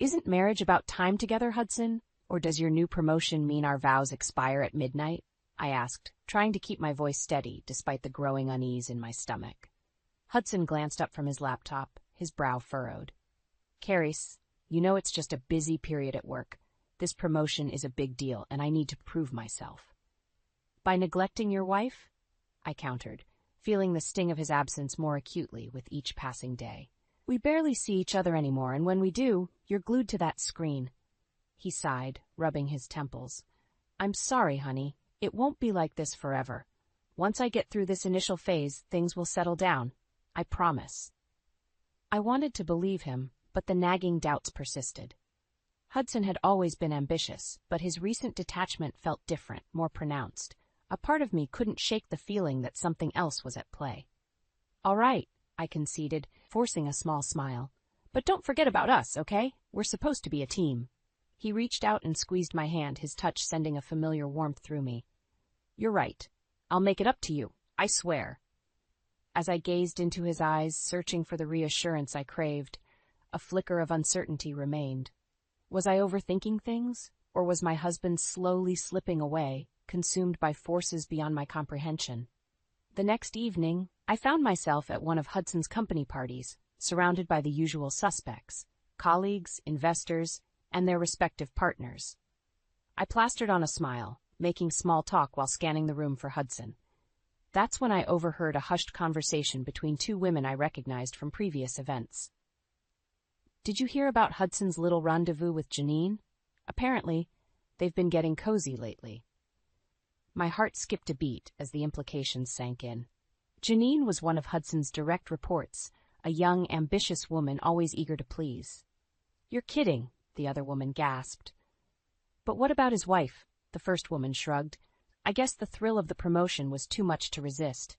Isn't marriage about time together, Hudson? Or does your new promotion mean our vows expire at midnight? I asked, trying to keep my voice steady despite the growing unease in my stomach. Hudson glanced up from his laptop, his brow furrowed. Carice, you know it's just a busy period at work. This promotion is a big deal, and I need to prove myself. By neglecting your wife? I countered, feeling the sting of his absence more acutely with each passing day. We barely see each other anymore, and when we do, you're glued to that screen. He sighed, rubbing his temples. I'm sorry, honey. It won't be like this forever. Once I get through this initial phase, things will settle down. I promise. I wanted to believe him, but the nagging doubts persisted. Hudson had always been ambitious, but his recent detachment felt different, more pronounced. A part of me couldn't shake the feeling that something else was at play. All right, I conceded, forcing a small smile. But don't forget about us, okay? We're supposed to be a team. He reached out and squeezed my hand, his touch sending a familiar warmth through me. You're right. I'll make it up to you, I swear. As I gazed into his eyes, searching for the reassurance I craved, a flicker of uncertainty remained. Was I overthinking things, or was my husband slowly slipping away, consumed by forces beyond my comprehension? The next evening, I found myself at one of Hudson's company parties, surrounded by the usual suspects, colleagues, investors, and their respective partners. I plastered on a smile, making small talk while scanning the room for Hudson. That's when I overheard a hushed conversation between two women I recognized from previous events. Did you hear about Hudson's little rendezvous with Janine? Apparently, they've been getting cozy lately. My heart skipped a beat as the implications sank in. Janine was one of Hudson's direct reports, a young, ambitious woman always eager to please. You're kidding, the other woman gasped. But what about his wife? The first woman shrugged. I guess the thrill of the promotion was too much to resist.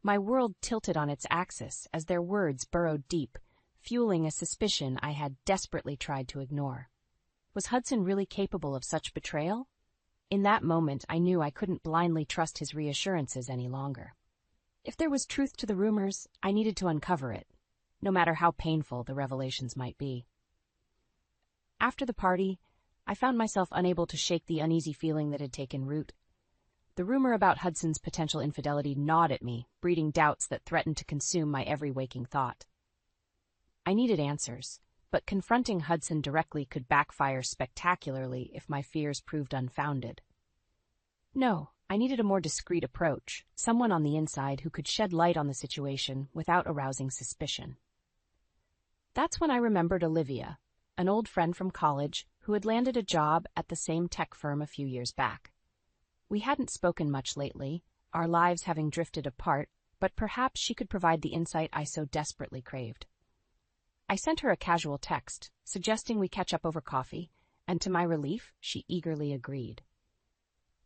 My world tilted on its axis as their words burrowed deep, fueling a suspicion I had desperately tried to ignore. Was Hudson really capable of such betrayal? In that moment, I knew I couldn't blindly trust his reassurances any longer. If there was truth to the rumors, I needed to uncover it, no matter how painful the revelations might be. After the party, I found myself unable to shake the uneasy feeling that had taken root. The rumor about Hudson's potential infidelity gnawed at me, breeding doubts that threatened to consume my every waking thought. I needed answers, but confronting Hudson directly could backfire spectacularly if my fears proved unfounded. No, I needed a more discreet approach, someone on the inside who could shed light on the situation without arousing suspicion. That's when I remembered Olivia, an old friend from college who had landed a job at the same tech firm a few years back. We hadn't spoken much lately, our lives having drifted apart, but perhaps she could provide the insight I so desperately craved. I sent her a casual text, suggesting we catch up over coffee, and to my relief, she eagerly agreed.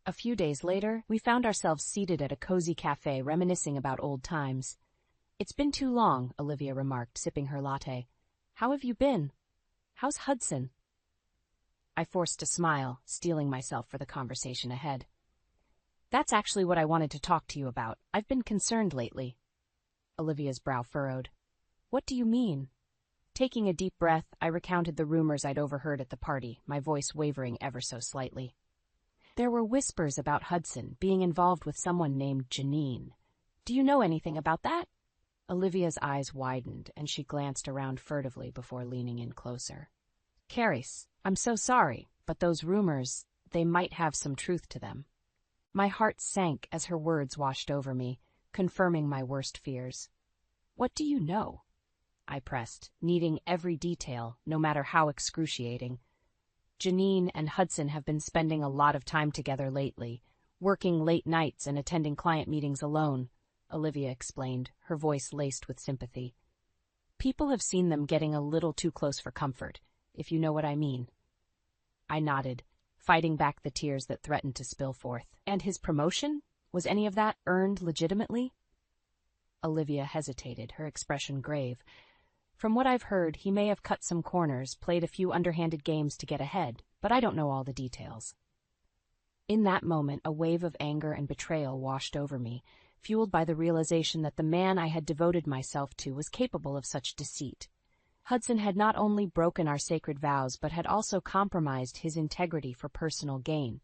A few days later, we found ourselves seated at a cozy cafe reminiscing about old times. It's been too long, Olivia remarked, sipping her latte. How have you been? How's Hudson? I forced a smile, steeling myself for the conversation ahead. That's actually what I wanted to talk to you about. I've been concerned lately. Olivia's brow furrowed. What do you mean? Taking a deep breath, I recounted the rumors I'd overheard at the party, my voice wavering ever so slightly. There were whispers about Hudson being involved with someone named Janine. Do you know anything about that? Olivia's eyes widened, and she glanced around furtively before leaning in closer. Carice, I'm so sorry, but those rumors, they might have some truth to them. My heart sank as her words washed over me, confirming my worst fears. What do you know? I pressed, needing every detail, no matter how excruciating. Janine and Hudson have been spending a lot of time together lately, working late nights and attending client meetings alone, Olivia explained, her voice laced with sympathy. People have seen them getting a little too close for comfort, if you know what I mean. I nodded, fighting back the tears that threatened to spill forth. And his promotion? Was any of that earned legitimately? Olivia hesitated, her expression grave. From what I've heard, he may have cut some corners, played a few underhanded games to get ahead, but I don't know all the details. In that moment, a wave of anger and betrayal washed over me, fueled by the realization that the man I had devoted myself to was capable of such deceit. Hudson had not only broken our sacred vows but had also compromised his integrity for personal gain.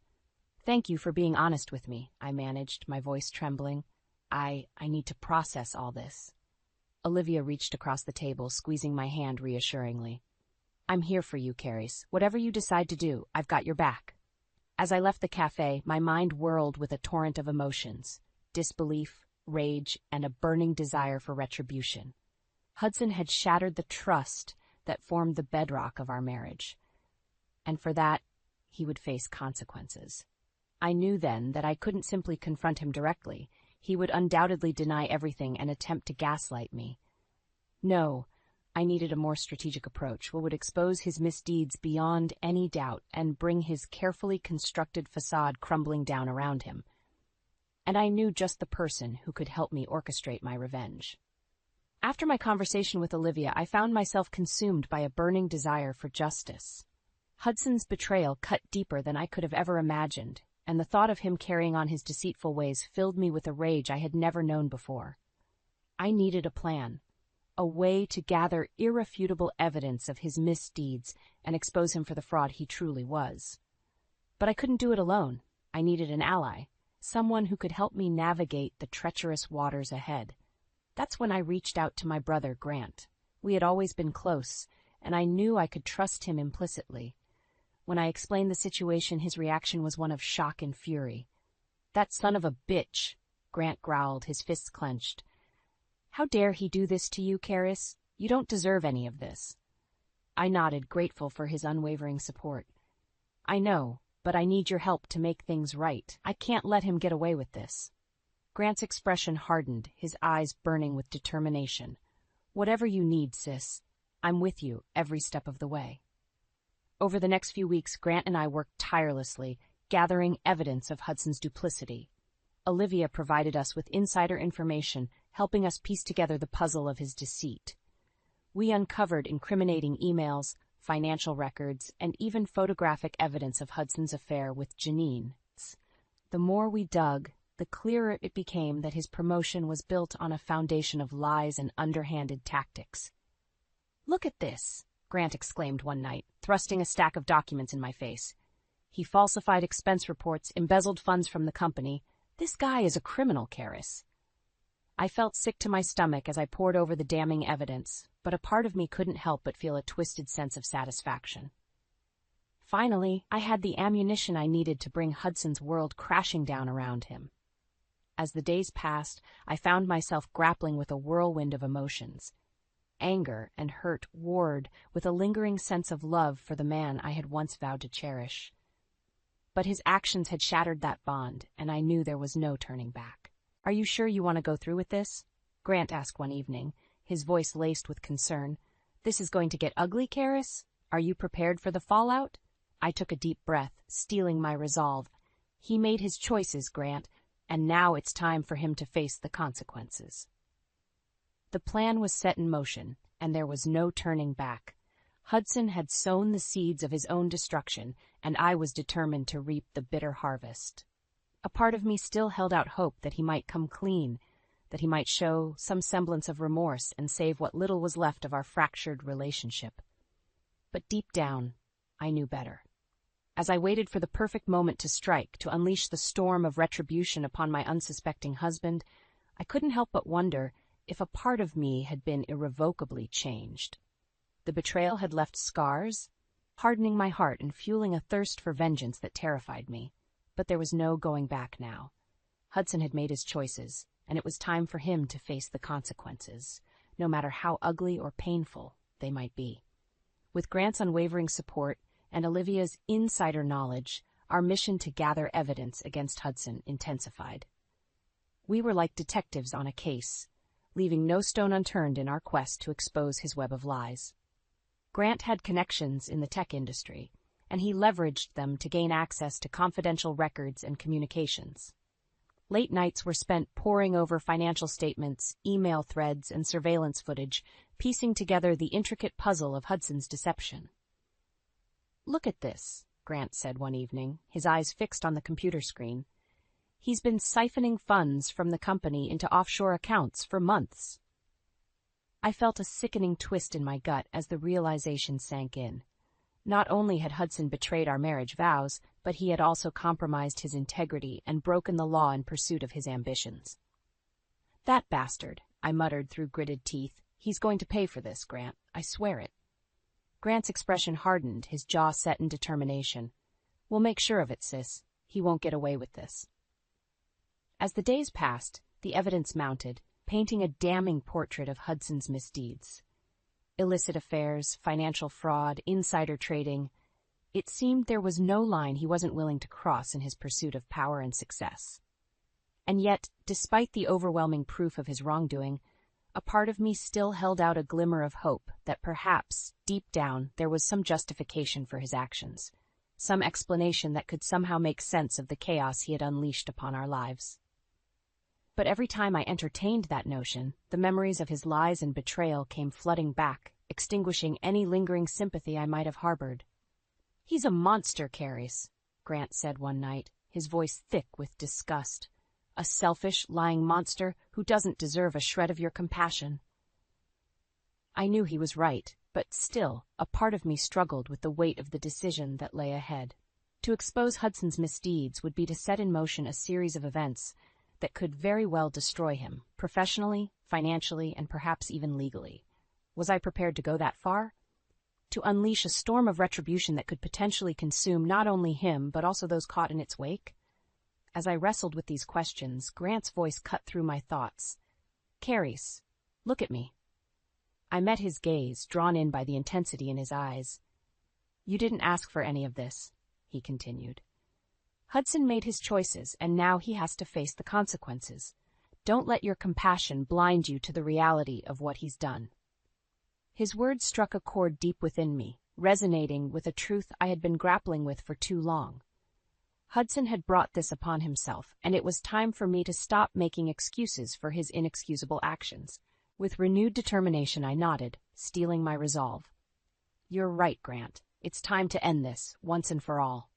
"Thank you for being honest with me," I managed, my voice trembling. I need to process all this." Olivia reached across the table, squeezing my hand reassuringly. "I'm here for you, Carys. Whatever you decide to do, I've got your back." As I left the cafe, my mind whirled with a torrent of emotions: disbelief, rage, and a burning desire for retribution. Hudson had shattered the trust that formed the bedrock of our marriage, and for that, he would face consequences. I knew then that I couldn't simply confront him directly. He would undoubtedly deny everything and attempt to gaslight me. No, I needed a more strategic approach, what would expose his misdeeds beyond any doubt and bring his carefully constructed facade crumbling down around him. And I knew just the person who could help me orchestrate my revenge. After my conversation with Olivia, I found myself consumed by a burning desire for justice. Hudson's betrayal cut deeper than I could have ever imagined, and the thought of him carrying on his deceitful ways filled me with a rage I had never known before. I needed a plan, a way to gather irrefutable evidence of his misdeeds and expose him for the fraud he truly was. But I couldn't do it alone. I needed an ally, someone who could help me navigate the treacherous waters ahead. That's when I reached out to my brother, Grant. We had always been close, and I knew I could trust him implicitly. When I explained the situation, his reaction was one of shock and fury. "That son of a bitch," Grant growled, his fists clenched. "How dare he do this to you, Carys? You don't deserve any of this." I nodded, grateful for his unwavering support. "I know, but I need your help to make things right. I can't let him get away with this." Grant's expression hardened, his eyes burning with determination. "Whatever you need, sis. I'm with you every step of the way." Over the next few weeks, Grant and I worked tirelessly, gathering evidence of Hudson's duplicity. Olivia provided us with insider information, helping us piece together the puzzle of his deceit. We uncovered incriminating emails, financial records, and even photographic evidence of Hudson's affair with Janine. The more we dug, the clearer it became that his promotion was built on a foundation of lies and underhanded tactics. "Look at this," Grant exclaimed one night, thrusting a stack of documents in my face. "He falsified expense reports, embezzled funds from the company. This guy is a criminal, Carys." I felt sick to my stomach as I pored over the damning evidence, but a part of me couldn't help but feel a twisted sense of satisfaction. Finally, I had the ammunition I needed to bring Hudson's world crashing down around him. As the days passed, I found myself grappling with a whirlwind of emotions. Anger and hurt warred with a lingering sense of love for the man I had once vowed to cherish. But his actions had shattered that bond, and I knew there was no turning back. "Are you sure you want to go through with this?" Grant asked one evening, his voice laced with concern. "This is going to get ugly, Carys? Are you prepared for the fallout?" I took a deep breath, steeling my resolve. He made his choices, Grant, and now it's time for him to face the consequences. The plan was set in motion, and there was no turning back. Hudson had sown the seeds of his own destruction, and I was determined to reap the bitter harvest. A part of me still held out hope that he might come clean, that he might show some semblance of remorse and save what little was left of our fractured relationship. But deep down, I knew better. As I waited for the perfect moment to strike, to unleash the storm of retribution upon my unsuspecting husband, I couldn't help but wonder if a part of me had been irrevocably changed. The betrayal had left scars, hardening my heart and fueling a thirst for vengeance that terrified me. But there was no going back now. Hudson had made his choices, and it was time for him to face the consequences, no matter how ugly or painful they might be. With Grant's unwavering support and Olivia's insider knowledge, our mission to gather evidence against Hudson intensified. We were like detectives on a case, leaving no stone unturned in our quest to expose his web of lies. Grant had connections in the tech industry, and he leveraged them to gain access to confidential records and communications. Late nights were spent poring over financial statements, email threads, and surveillance footage, piecing together the intricate puzzle of Hudson's deception. "Look at this," Grant said one evening, his eyes fixed on the computer screen. "He's been siphoning funds from the company into offshore accounts for months." I felt a sickening twist in my gut as the realization sank in. Not only had Hudson betrayed our marriage vows, but he had also compromised his integrity and broken the law in pursuit of his ambitions. "That bastard," I muttered through gritted teeth. "He's going to pay for this, Grant. I swear it." Grant's expression hardened, his jaw set in determination. "We'll make sure of it, sis. He won't get away with this." As the days passed, the evidence mounted, painting a damning portrait of Hudson's misdeeds. Illicit affairs, financial fraud, insider trading. It seemed there was no line he wasn't willing to cross in his pursuit of power and success. And yet, despite the overwhelming proof of his wrongdoing, a part of me still held out a glimmer of hope that perhaps, deep down, there was some justification for his actions, some explanation that could somehow make sense of the chaos he had unleashed upon our lives. But every time I entertained that notion, the memories of his lies and betrayal came flooding back, extinguishing any lingering sympathy I might have harbored. "He's a monster, Carys," Grant said one night, his voice thick with disgust. "A selfish, lying monster who doesn't deserve a shred of your compassion." I knew he was right, but still, a part of me struggled with the weight of the decision that lay ahead. To expose Hudson's misdeeds would be to set in motion a series of events that could very well destroy him, professionally, financially, and perhaps even legally. Was I prepared to go that far? To unleash a storm of retribution that could potentially consume not only him, but also those caught in its wake? As I wrestled with these questions, Grant's voice cut through my thoughts. "Carys, look at me." I met his gaze, drawn in by the intensity in his eyes. "You didn't ask for any of this," he continued. "Hudson made his choices, and now he has to face the consequences. Don't let your compassion blind you to the reality of what he's done." His words struck a chord deep within me, resonating with a truth I had been grappling with for too long. Hudson had brought this upon himself, and it was time for me to stop making excuses for his inexcusable actions. With renewed determination, I nodded, steeling my resolve. "You're right, Grant. It's time to end this, once and for all."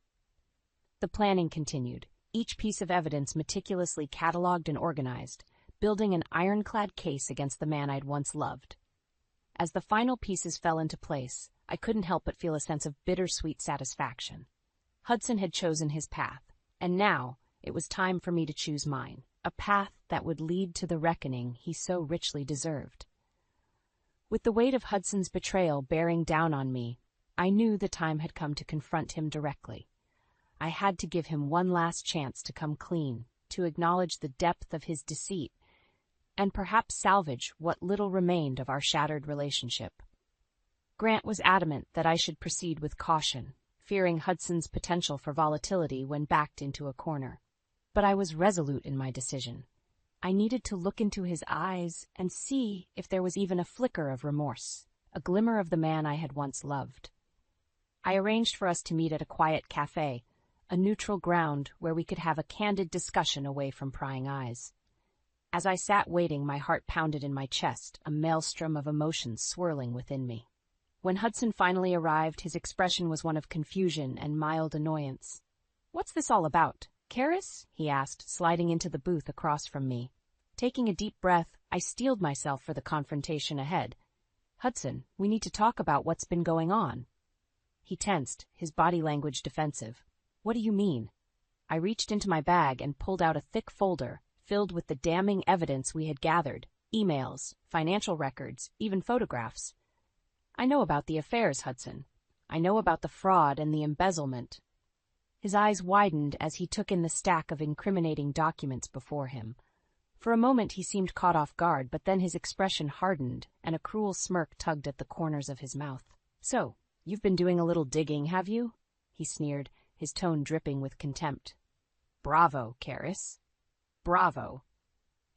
The planning continued, each piece of evidence meticulously catalogued and organized, building an ironclad case against the man I'd once loved. As the final pieces fell into place, I couldn't help but feel a sense of bittersweet satisfaction. Hudson had chosen his path, and now it was time for me to choose mine, a path that would lead to the reckoning he so richly deserved. With the weight of Hudson's betrayal bearing down on me, I knew the time had come to confront him directly. I had to give him one last chance to come clean, to acknowledge the depth of his deceit, and perhaps salvage what little remained of our shattered relationship. Grant was adamant that I should proceed with caution, fearing Hudson's potential for volatility when backed into a corner. But I was resolute in my decision. I needed to look into his eyes and see if there was even a flicker of remorse, a glimmer of the man I had once loved. I arranged for us to meet at a quiet cafe, a neutral ground where we could have a candid discussion away from prying eyes. As I sat waiting, my heart pounded in my chest, a maelstrom of emotions swirling within me. When Hudson finally arrived, his expression was one of confusion and mild annoyance. "What's this all about, Carys?" he asked, sliding into the booth across from me. Taking a deep breath, I steeled myself for the confrontation ahead. "Hudson, we need to talk about what's been going on." He tensed, his body language defensive. "What do you mean?" I reached into my bag and pulled out a thick folder filled with the damning evidence we had gathered, emails, financial records, even photographs. "I know about the affairs, Hudson. I know about the fraud and the embezzlement." His eyes widened as he took in the stack of incriminating documents before him. For a moment he seemed caught off guard, but then his expression hardened, and a cruel smirk tugged at the corners of his mouth. "So, you've been doing a little digging, have you?" he sneered, his tone dripping with contempt. "Bravo, Carys. Bravo."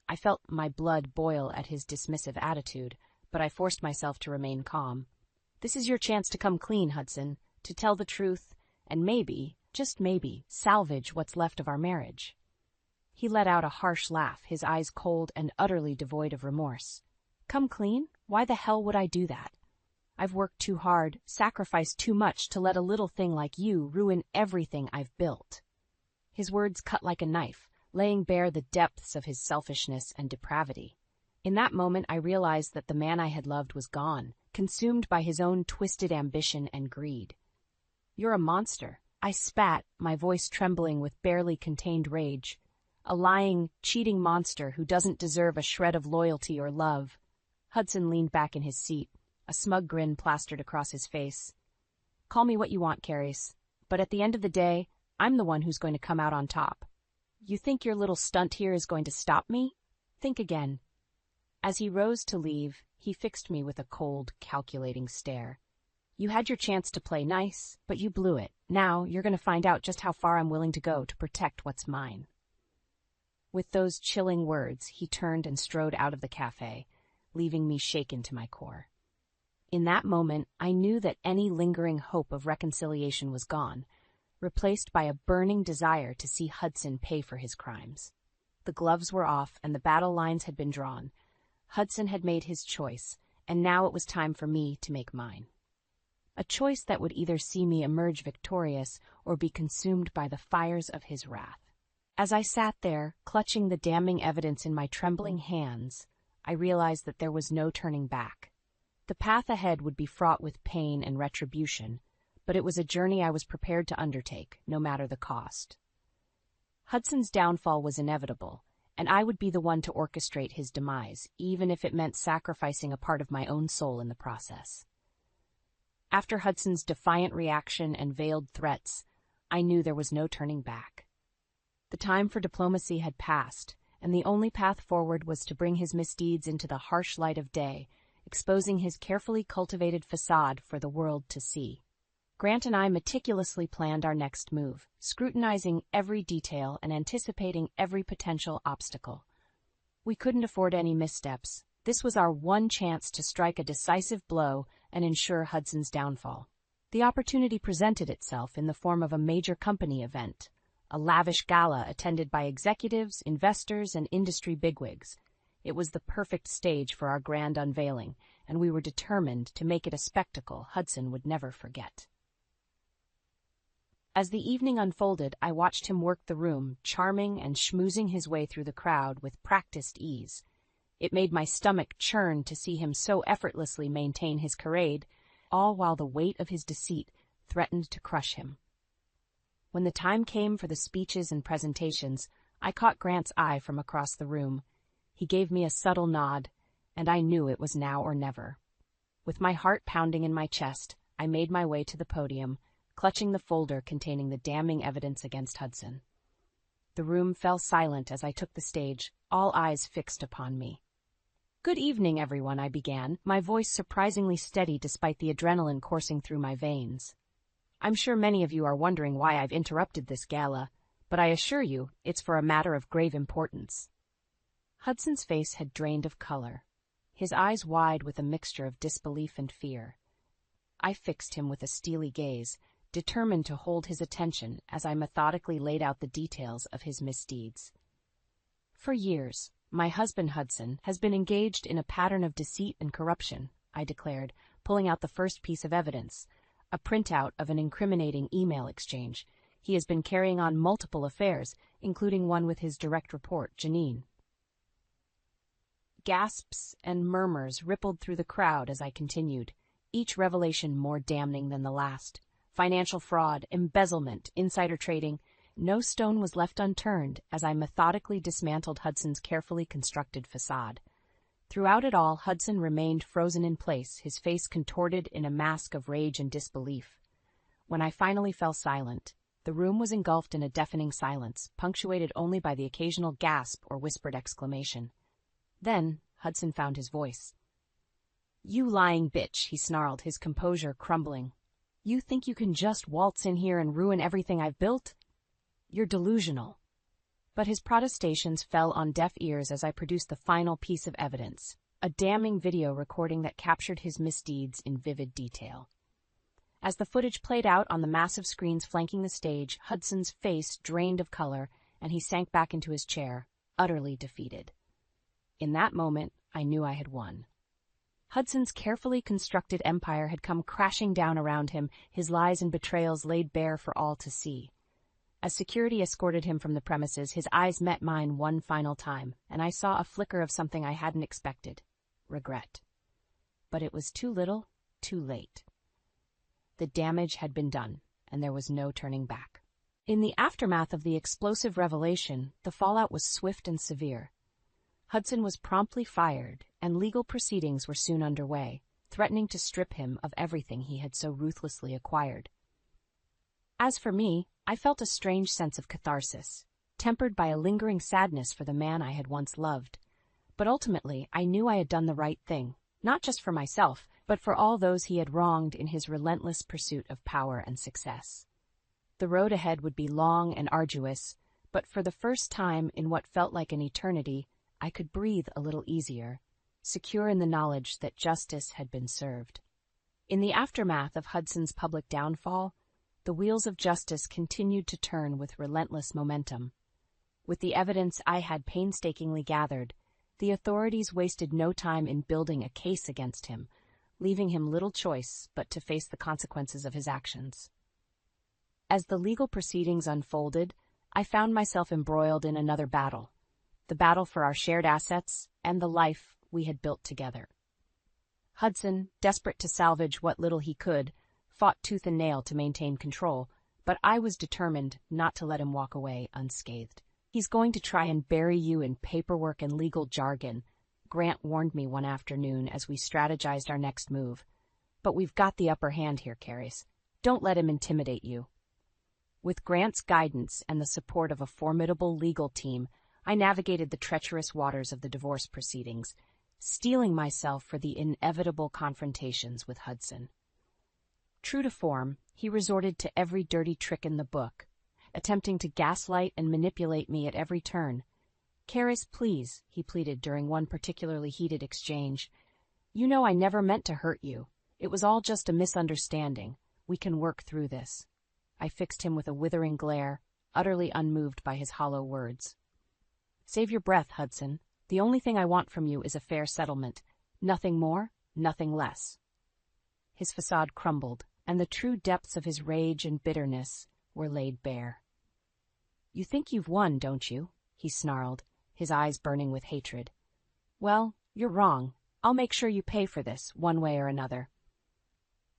I felt my blood boil at his dismissive attitude, but I forced myself to remain calm. "This is your chance to come clean, Hudson, to tell the truth, and maybe, just maybe, salvage what's left of our marriage." He let out a harsh laugh, his eyes cold and utterly devoid of remorse. "Come clean? Why the hell would I do that? I've worked too hard, sacrificed too much to let a little thing like you ruin everything I've built." His words cut like a knife, laying bare the depths of his selfishness and depravity. In that moment, I realized that the man I had loved was gone, consumed by his own twisted ambition and greed. "You're a monster," I spat, my voice trembling with barely contained rage. "A lying, cheating monster who doesn't deserve a shred of loyalty or love." Hudson leaned back in his seat, a smug grin plastered across his face. "Call me what you want, Carys, but at the end of the day, I'm the one who's going to come out on top. You think your little stunt here is going to stop me? Think again." As he rose to leave, he fixed me with a cold, calculating stare. "You had your chance to play nice, but you blew it. Now you're going to find out just how far I'm willing to go to protect what's mine." With those chilling words, he turned and strode out of the cafe, leaving me shaken to my core. In that moment, I knew that any lingering hope of reconciliation was gone, replaced by a burning desire to see Hudson pay for his crimes. The gloves were off and the battle lines had been drawn. Hudson had made his choice, and now it was time for me to make mine. A choice that would either see me emerge victorious or be consumed by the fires of his wrath. As I sat there, clutching the damning evidence in my trembling hands, I realized that there was no turning back. The path ahead would be fraught with pain and retribution, but it was a journey I was prepared to undertake, no matter the cost. Hudson's downfall was inevitable, and I would be the one to orchestrate his demise, even if it meant sacrificing a part of my own soul in the process. After Hudson's defiant reaction and veiled threats, I knew there was no turning back. The time for diplomacy had passed, and the only path forward was to bring his misdeeds into the harsh light of day, exposing his carefully cultivated facade for the world to see. Grant and I meticulously planned our next move, scrutinizing every detail and anticipating every potential obstacle. We couldn't afford any missteps. This was our one chance to strike a decisive blow and ensure Hudson's downfall. The opportunity presented itself in the form of a major company event, a lavish gala attended by executives, investors, and industry bigwigs. It was the perfect stage for our grand unveiling, and we were determined to make it a spectacle Hudson would never forget. As the evening unfolded, I watched him work the room, charming and schmoozing his way through the crowd with practiced ease. It made my stomach churn to see him so effortlessly maintain his charade, all while the weight of his deceit threatened to crush him. When the time came for the speeches and presentations, I caught Grant's eye from across the room. He gave me a subtle nod, and I knew it was now or never. With my heart pounding in my chest, I made my way to the podium, clutching the folder containing the damning evidence against Hudson. The room fell silent as I took the stage, all eyes fixed upon me. "Good evening, everyone," I began, my voice surprisingly steady despite the adrenaline coursing through my veins. "I'm sure many of you are wondering why I've interrupted this gala, but I assure you it's for a matter of grave importance." Hudson's face had drained of color, his eyes wide with a mixture of disbelief and fear. I fixed him with a steely gaze, determined to hold his attention as I methodically laid out the details of his misdeeds. "For years, my husband Hudson has been engaged in a pattern of deceit and corruption," I declared, pulling out the first piece of evidence, a printout of an incriminating email exchange. "He has been carrying on multiple affairs, including one with his direct report, Janine." Gasps and murmurs rippled through the crowd as I continued, each revelation more damning than the last. Financial fraud, embezzlement, insider trading. No stone was left unturned as I methodically dismantled Hudson's carefully constructed facade. Throughout it all, Hudson remained frozen in place, his face contorted in a mask of rage and disbelief. When I finally fell silent, the room was engulfed in a deafening silence, punctuated only by the occasional gasp or whispered exclamation. Then Hudson found his voice. "You lying bitch," he snarled, his composure crumbling. "You think you can just waltz in here and ruin everything I've built? You're delusional." But his protestations fell on deaf ears as I produced the final piece of evidence, a damning video recording that captured his misdeeds in vivid detail. As the footage played out on the massive screens flanking the stage, Hudson's face drained of color, and he sank back into his chair, utterly defeated. In that moment, I knew I had won. Hudson's carefully constructed empire had come crashing down around him, his lies and betrayals laid bare for all to see. As security escorted him from the premises, his eyes met mine one final time, and I saw a flicker of something I hadn't expected: regret. But it was too little, too late. The damage had been done, and there was no turning back. In the aftermath of the explosive revelation, the fallout was swift and severe. Hudson was promptly fired, and legal proceedings were soon underway, threatening to strip him of everything he had so ruthlessly acquired. As for me, I felt a strange sense of catharsis, tempered by a lingering sadness for the man I had once loved. But ultimately, I knew I had done the right thing, not just for myself, but for all those he had wronged in his relentless pursuit of power and success. The road ahead would be long and arduous, but for the first time in what felt like an eternity, I could breathe a little easier, secure in the knowledge that justice had been served. In the aftermath of Hudson's public downfall, the wheels of justice continued to turn with relentless momentum. With the evidence I had painstakingly gathered, the authorities wasted no time in building a case against him, leaving him little choice but to face the consequences of his actions. As the legal proceedings unfolded, I found myself embroiled in another battle, the battle for our shared assets and the life we had built together. Hudson, desperate to salvage what little he could, fought tooth and nail to maintain control, but I was determined not to let him walk away unscathed. "He's going to try and bury you in paperwork and legal jargon," Grant warned me one afternoon as we strategized our next move. "But we've got the upper hand here, Carys. Don't let him intimidate you." With Grant's guidance and the support of a formidable legal team, I navigated the treacherous waters of the divorce proceedings, steeling myself for the inevitable confrontations with Hudson. True to form, he resorted to every dirty trick in the book, attempting to gaslight and manipulate me at every turn. "Carys, please," he pleaded during one particularly heated exchange. "You know I never meant to hurt you. It was all just a misunderstanding. We can work through this." I fixed him with a withering glare, utterly unmoved by his hollow words. "Save your breath, Hudson. The only thing I want from you is a fair settlement. Nothing more, nothing less." His facade crumbled, and the true depths of his rage and bitterness were laid bare. "You think you've won, don't you?" he snarled, his eyes burning with hatred. "Well, you're wrong. I'll make sure you pay for this, one way or another."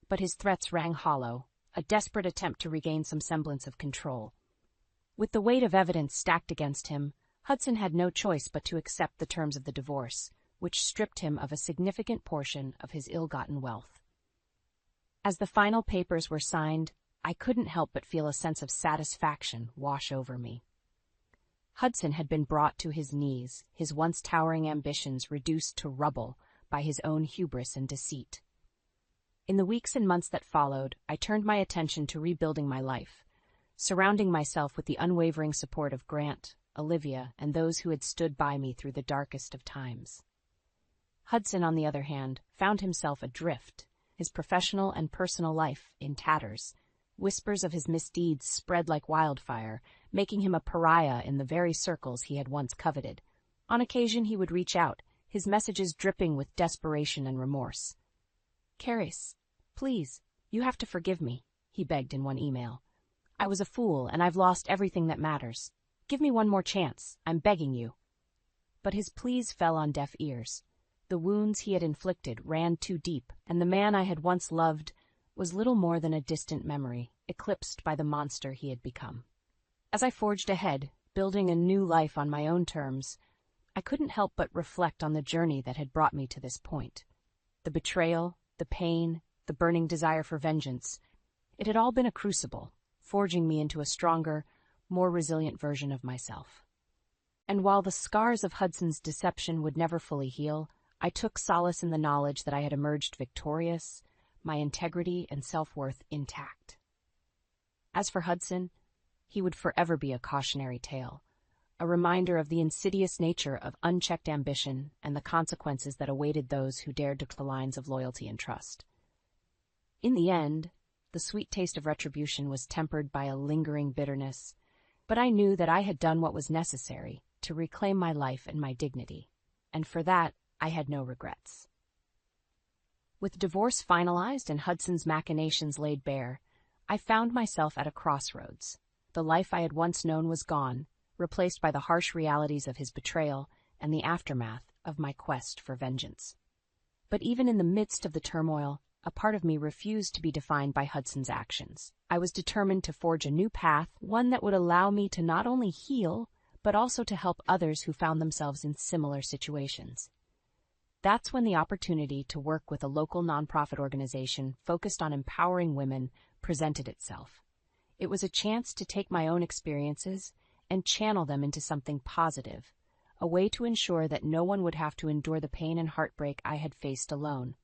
But his threats rang hollow, a desperate attempt to regain some semblance of control. With the weight of evidence stacked against him, Hudson had no choice but to accept the terms of the divorce, which stripped him of a significant portion of his ill-gotten wealth. As the final papers were signed, I couldn't help but feel a sense of satisfaction wash over me. Hudson had been brought to his knees, his once towering ambitions reduced to rubble by his own hubris and deceit. In the weeks and months that followed, I turned my attention to rebuilding my life, surrounding myself with the unwavering support of Grant, Olivia, and those who had stood by me through the darkest of times. Hudson, on the other hand, found himself adrift, his professional and personal life in tatters. Whispers of his misdeeds spread like wildfire, making him a pariah in the very circles he had once coveted. On occasion he would reach out, his messages dripping with desperation and remorse. "Carys, please, you have to forgive me," he begged in one email. "I was a fool, and I've lost everything that matters. Give me one more chance, I'm begging you." But his pleas fell on deaf ears. The wounds he had inflicted ran too deep, and the man I had once loved was little more than a distant memory, eclipsed by the monster he had become. As I forged ahead, building a new life on my own terms, I couldn't help but reflect on the journey that had brought me to this point. The betrayal, the pain, the burning desire for vengeance, it had all been a crucible, forging me into a stronger, more resilient version of myself. And while the scars of Hudson's deception would never fully heal, I took solace in the knowledge that I had emerged victorious, my integrity and self-worth intact. As for Hudson, he would forever be a cautionary tale, a reminder of the insidious nature of unchecked ambition and the consequences that awaited those who dared to cross the lines of loyalty and trust. In the end, the sweet taste of retribution was tempered by a lingering bitterness, but I knew that I had done what was necessary to reclaim my life and my dignity, and for that I had no regrets. With divorce finalized and Hudson's machinations laid bare, I found myself at a crossroads. The life I had once known was gone, replaced by the harsh realities of his betrayal and the aftermath of my quest for vengeance. But even in the midst of the turmoil, a part of me refused to be defined by Hudson's actions. I was determined to forge a new path, one that would allow me to not only heal, but also to help others who found themselves in similar situations. That's when the opportunity to work with a local nonprofit organization focused on empowering women presented itself. It was a chance to take my own experiences and channel them into something positive, a way to ensure that no one would have to endure the pain and heartbreak I had faced alone.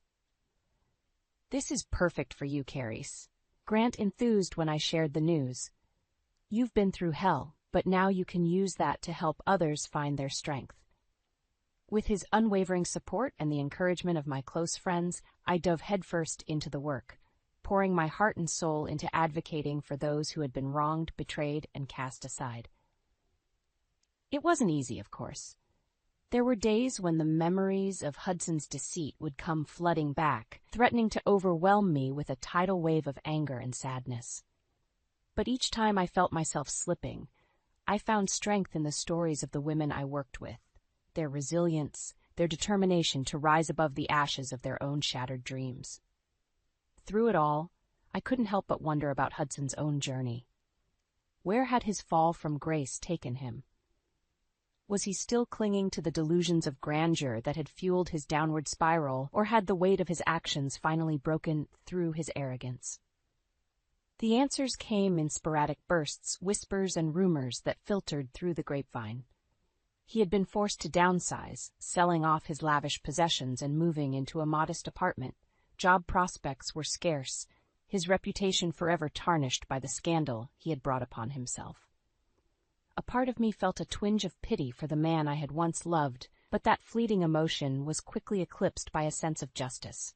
"This is perfect for you, Carice," Grant enthused when I shared the news. "You've been through hell, but now you can use that to help others find their strength." With his unwavering support and the encouragement of my close friends, I dove headfirst into the work, pouring my heart and soul into advocating for those who had been wronged, betrayed, and cast aside. It wasn't easy, of course. There were days when the memories of Hudson's deceit would come flooding back, threatening to overwhelm me with a tidal wave of anger and sadness. But each time I felt myself slipping, I found strength in the stories of the women I worked with, their resilience, their determination to rise above the ashes of their own shattered dreams. Through it all, I couldn't help but wonder about Hudson's own journey. Where had his fall from grace taken him? Was he still clinging to the delusions of grandeur that had fueled his downward spiral, or had the weight of his actions finally broken through his arrogance? The answers came in sporadic bursts, whispers, and rumors that filtered through the grapevine. He had been forced to downsize, selling off his lavish possessions and moving into a modest apartment. Job prospects were scarce, his reputation forever tarnished by the scandal he had brought upon himself. A part of me felt a twinge of pity for the man I had once loved, but that fleeting emotion was quickly eclipsed by a sense of justice.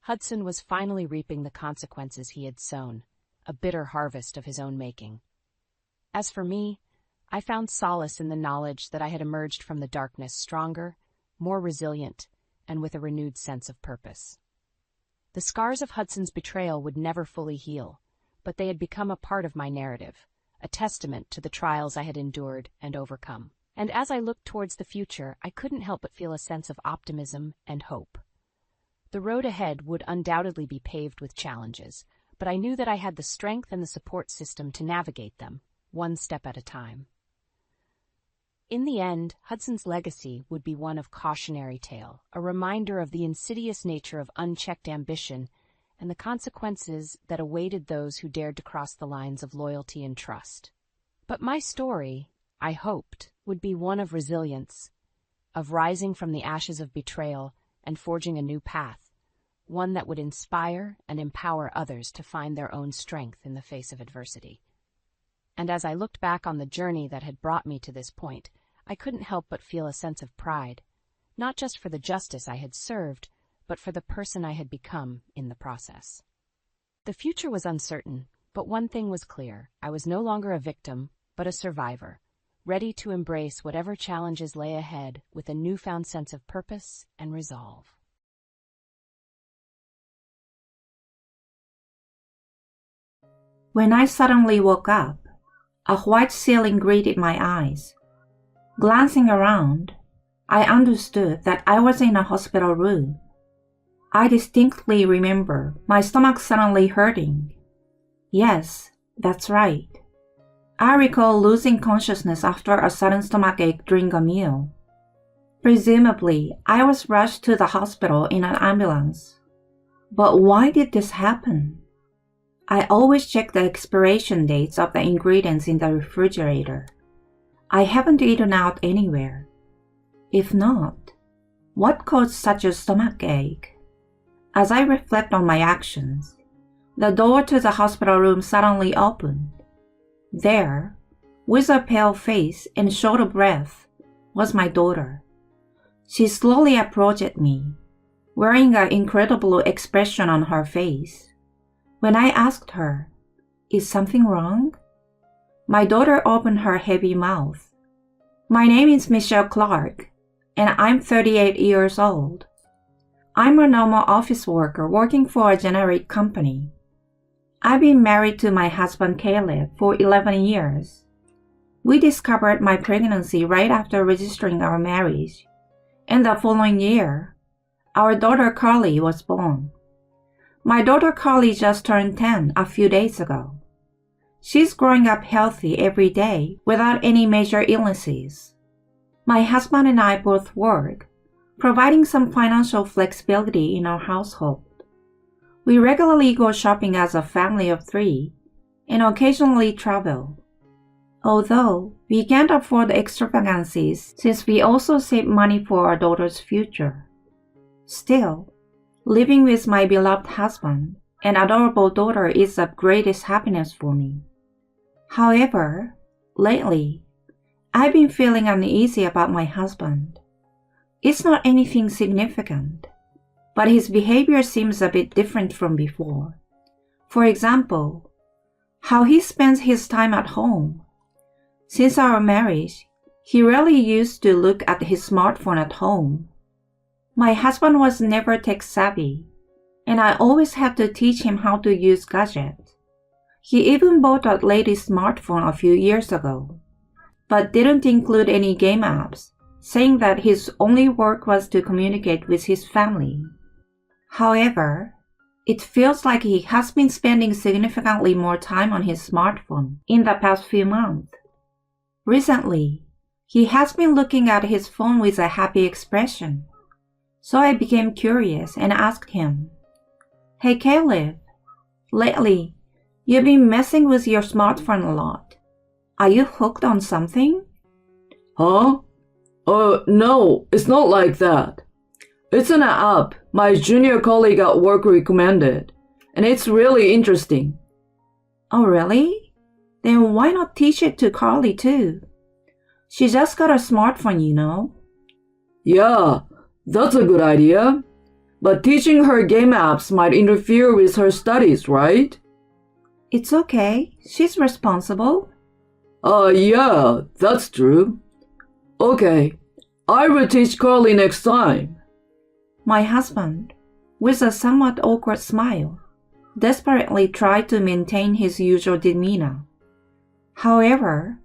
Hudson was finally reaping the consequences he had sown, a bitter harvest of his own making. As for me, I found solace in the knowledge that I had emerged from the darkness stronger, more resilient, and with a renewed sense of purpose. The scars of Hudson's betrayal would never fully heal, but they had become a part of my narrative, a testament to the trials I had endured and overcome. And as I looked towards the future, I couldn't help but feel a sense of optimism and hope. The road ahead would undoubtedly be paved with challenges, but I knew that I had the strength and the support system to navigate them, one step at a time. In the end, Hudson's legacy would be one of cautionary tale, a reminder of the insidious nature of unchecked ambition and the consequences that awaited those who dared to cross the lines of loyalty and trust. But my story, I hoped, would be one of resilience, of rising from the ashes of betrayal and forging a new path, one that would inspire and empower others to find their own strength in the face of adversity. And as I looked back on the journey that had brought me to this point, I couldn't help but feel a sense of pride, not just for the justice I had served, but for the person I had become in the process. The future was uncertain, but one thing was clear. I was no longer a victim, but a survivor, ready to embrace whatever challenges lay ahead with a newfound sense of purpose and resolve. When I suddenly woke up, a white ceiling greeted my eyes. Glancing around, I understood that I was in a hospital room. I distinctly remember my stomach suddenly hurting. Yes, that's right. I recall losing consciousness after a sudden stomachache during a meal. Presumably, I was rushed to the hospital in an ambulance. But why did this happen? I always check the expiration dates of the ingredients in the refrigerator. I haven't eaten out anywhere. If not, what caused such a stomachache? As I reflect on my actions, the door to the hospital room suddenly opened. There, with a pale face and short of breath, was my daughter. She slowly approached me, wearing an incredible expression on her face. When I asked her, "Is something wrong?" my daughter opened her heavy mouth. "My name is Michelle Clark, and I'm 38 years old. I'm a normal office worker working for a generic company. I've been married to my husband Caleb for 11 years. We discovered my pregnancy right after registering our marriage, and the following year, our daughter Carly was born. My daughter Carly just turned 10 a few days ago. She's growing up healthy every day without any major illnesses. My husband and I both work, providing some financial flexibility in our household. We regularly go shopping as a family of 3 and occasionally travel. Although we can't afford extravagances since we also save money for our daughter's future. Still, living with my beloved husband and adorable daughter is the greatest happiness for me. However, lately, I've been feeling uneasy about my husband. It's not anything significant, but his behavior seems a bit different from before. For example, how he spends his time at home. Since our marriage, he rarely used to look at his smartphone at home. My husband was never tech-savvy, and I always had to teach him how to use gadgets. He even bought a latest smartphone a few years ago, but didn't include any game apps, saying that his only work was to communicate with his family. However, it feels like he has been spending significantly more time on his smartphone in the past few months. Recently, he has been looking at his phone with a happy expression. So I became curious and asked him, "Hey Caleb, lately, you've been messing with your smartphone a lot. Are you hooked on something?" Huh? No, it's not like that. It's an app my junior colleague at work recommended, and it's really interesting. Oh really? Then why not teach it to Carly too? She just got a smartphone, you know. Yeah, that's a good idea. But teaching her game apps might interfere with her studies, right? It's okay. She's responsible. Yeah, that's true. Okay, I will teach Carly next time. My husband, with a somewhat awkward smile, desperately tried to maintain his usual demeanor. However,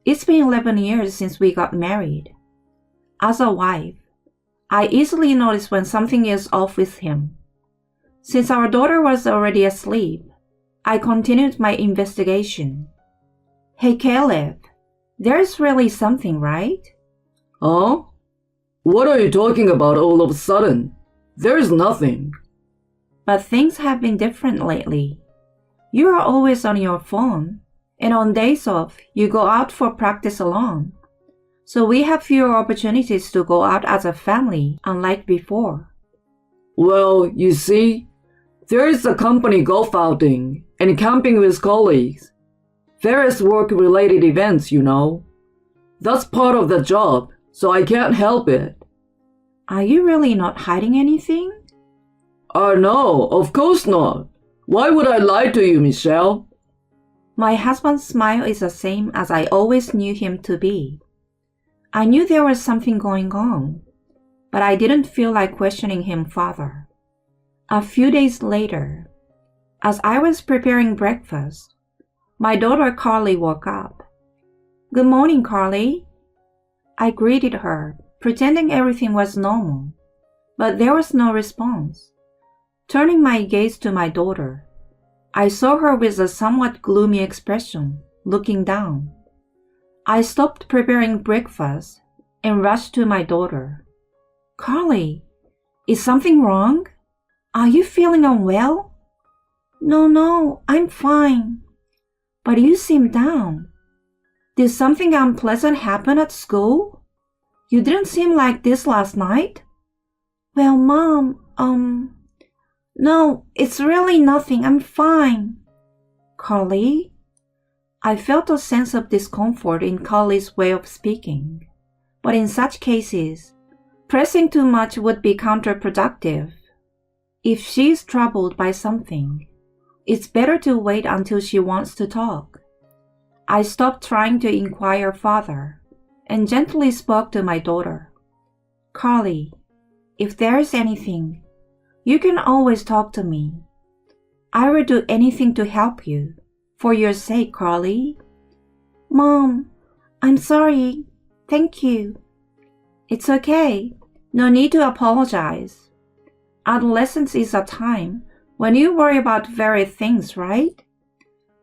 it's been 11 years since we got married. As a wife, I easily notice when something is off with him. Since our daughter was already asleep, I continued my investigation. Hey Caleb, there's really something, right? Huh? What are you talking about all of a sudden? There's nothing. But things have been different lately. You are always on your phone, and on days off, you go out for practice alone. So we have fewer opportunities to go out as a family, unlike before. Well, you see, there is a company golf outing and camping with colleagues. Various work-related events, you know. That's part of the job, so I can't help it. Are you really not hiding anything? No, of course not. Why would I lie to you, Michelle? My husband's smile is the same as I always knew him to be. I knew there was something going on, but I didn't feel like questioning him further. A few days later, as I was preparing breakfast, my daughter Carly woke up. "Good morning, Carly." I greeted her, pretending everything was normal, but there was no response. Turning my gaze to my daughter, I saw her with a somewhat gloomy expression, looking down. I stopped preparing breakfast and rushed to my daughter. "Carly, is something wrong? Are you feeling unwell?" No, I'm fine." "But you seem down. Did something unpleasant happen at school? You didn't seem like this last night." "Well, Mom, no, it's really nothing. I'm fine." "Carly?" I felt a sense of discomfort in Carly's way of speaking, but in such cases, pressing too much would be counterproductive. If she is troubled by something, it's better to wait until she wants to talk. I stopped trying to inquire further and gently spoke to my daughter. "Carly, if there is anything, you can always talk to me." I will do anything to help you. For your sake, Carly. Mom, I'm sorry. Thank you. It's okay. No need to apologize. Adolescence is a time when you worry about very things, right?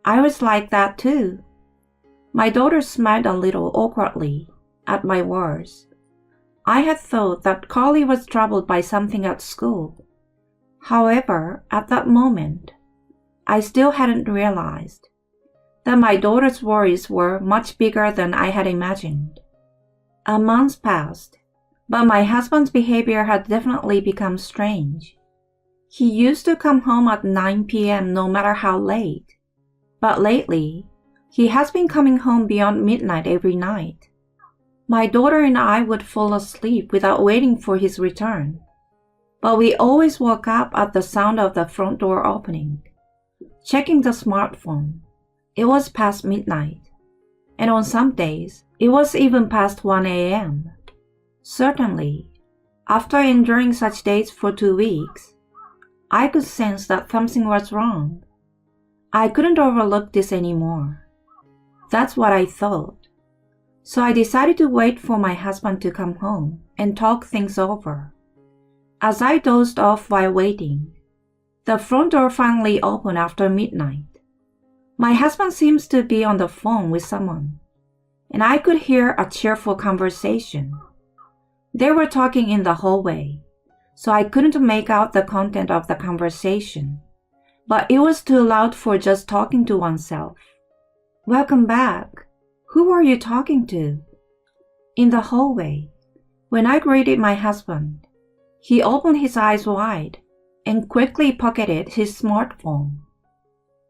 I was like that too. My daughter smiled a little awkwardly at my words. I had thought that Carly was troubled by something at school. However, at that moment, I still hadn't realized that my daughter's worries were much bigger than I had imagined. A month passed, but my husband's behavior had definitely become strange. He used to come home at 9 p.m. no matter how late, but lately, he has been coming home beyond midnight every night. My daughter and I would fall asleep without waiting for his return, but we always woke up at the sound of the front door opening. Checking the smartphone, it was past midnight, and on some days, it was even past 1 a.m. Certainly, after enduring such days for 2 weeks, I could sense that something was wrong. I couldn't overlook this anymore. That's what I thought. So I decided to wait for my husband to come home and talk things over. As I dozed off while waiting, the front door finally opened after midnight. My husband seems to be on the phone with someone, and I could hear a cheerful conversation. They were talking in the hallway, so I couldn't make out the content of the conversation, but it was too loud for just talking to oneself. Welcome back. Who were you talking to? In the hallway, when I greeted my husband, he opened his eyes wide and quickly pocketed his smartphone.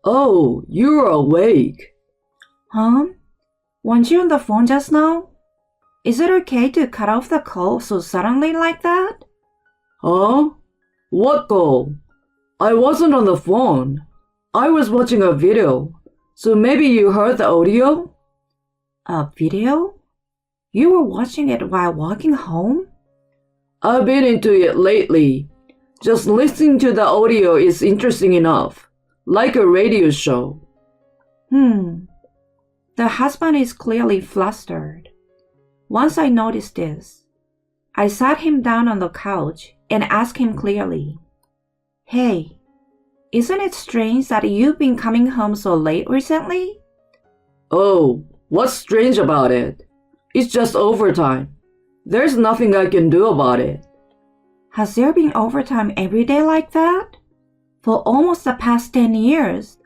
Oh, you're awake. Huh? Weren't you on the phone just now? Is it okay to cut off the call so suddenly like that? Huh? What call? I wasn't on the phone. I was watching a video, so maybe you heard the audio? A video? You were watching it while walking home? I've been into it lately. Just listening to the audio is interesting enough, like a radio show. The husband is clearly flustered. Once I noticed this, I sat him down on the couch and asked him clearly, Hey, isn't it strange that you've been coming home so late recently? Oh, what's strange about it? It's just overtime. There's nothing I can do about it. Has there been overtime every day like that? For almost the past 10 years,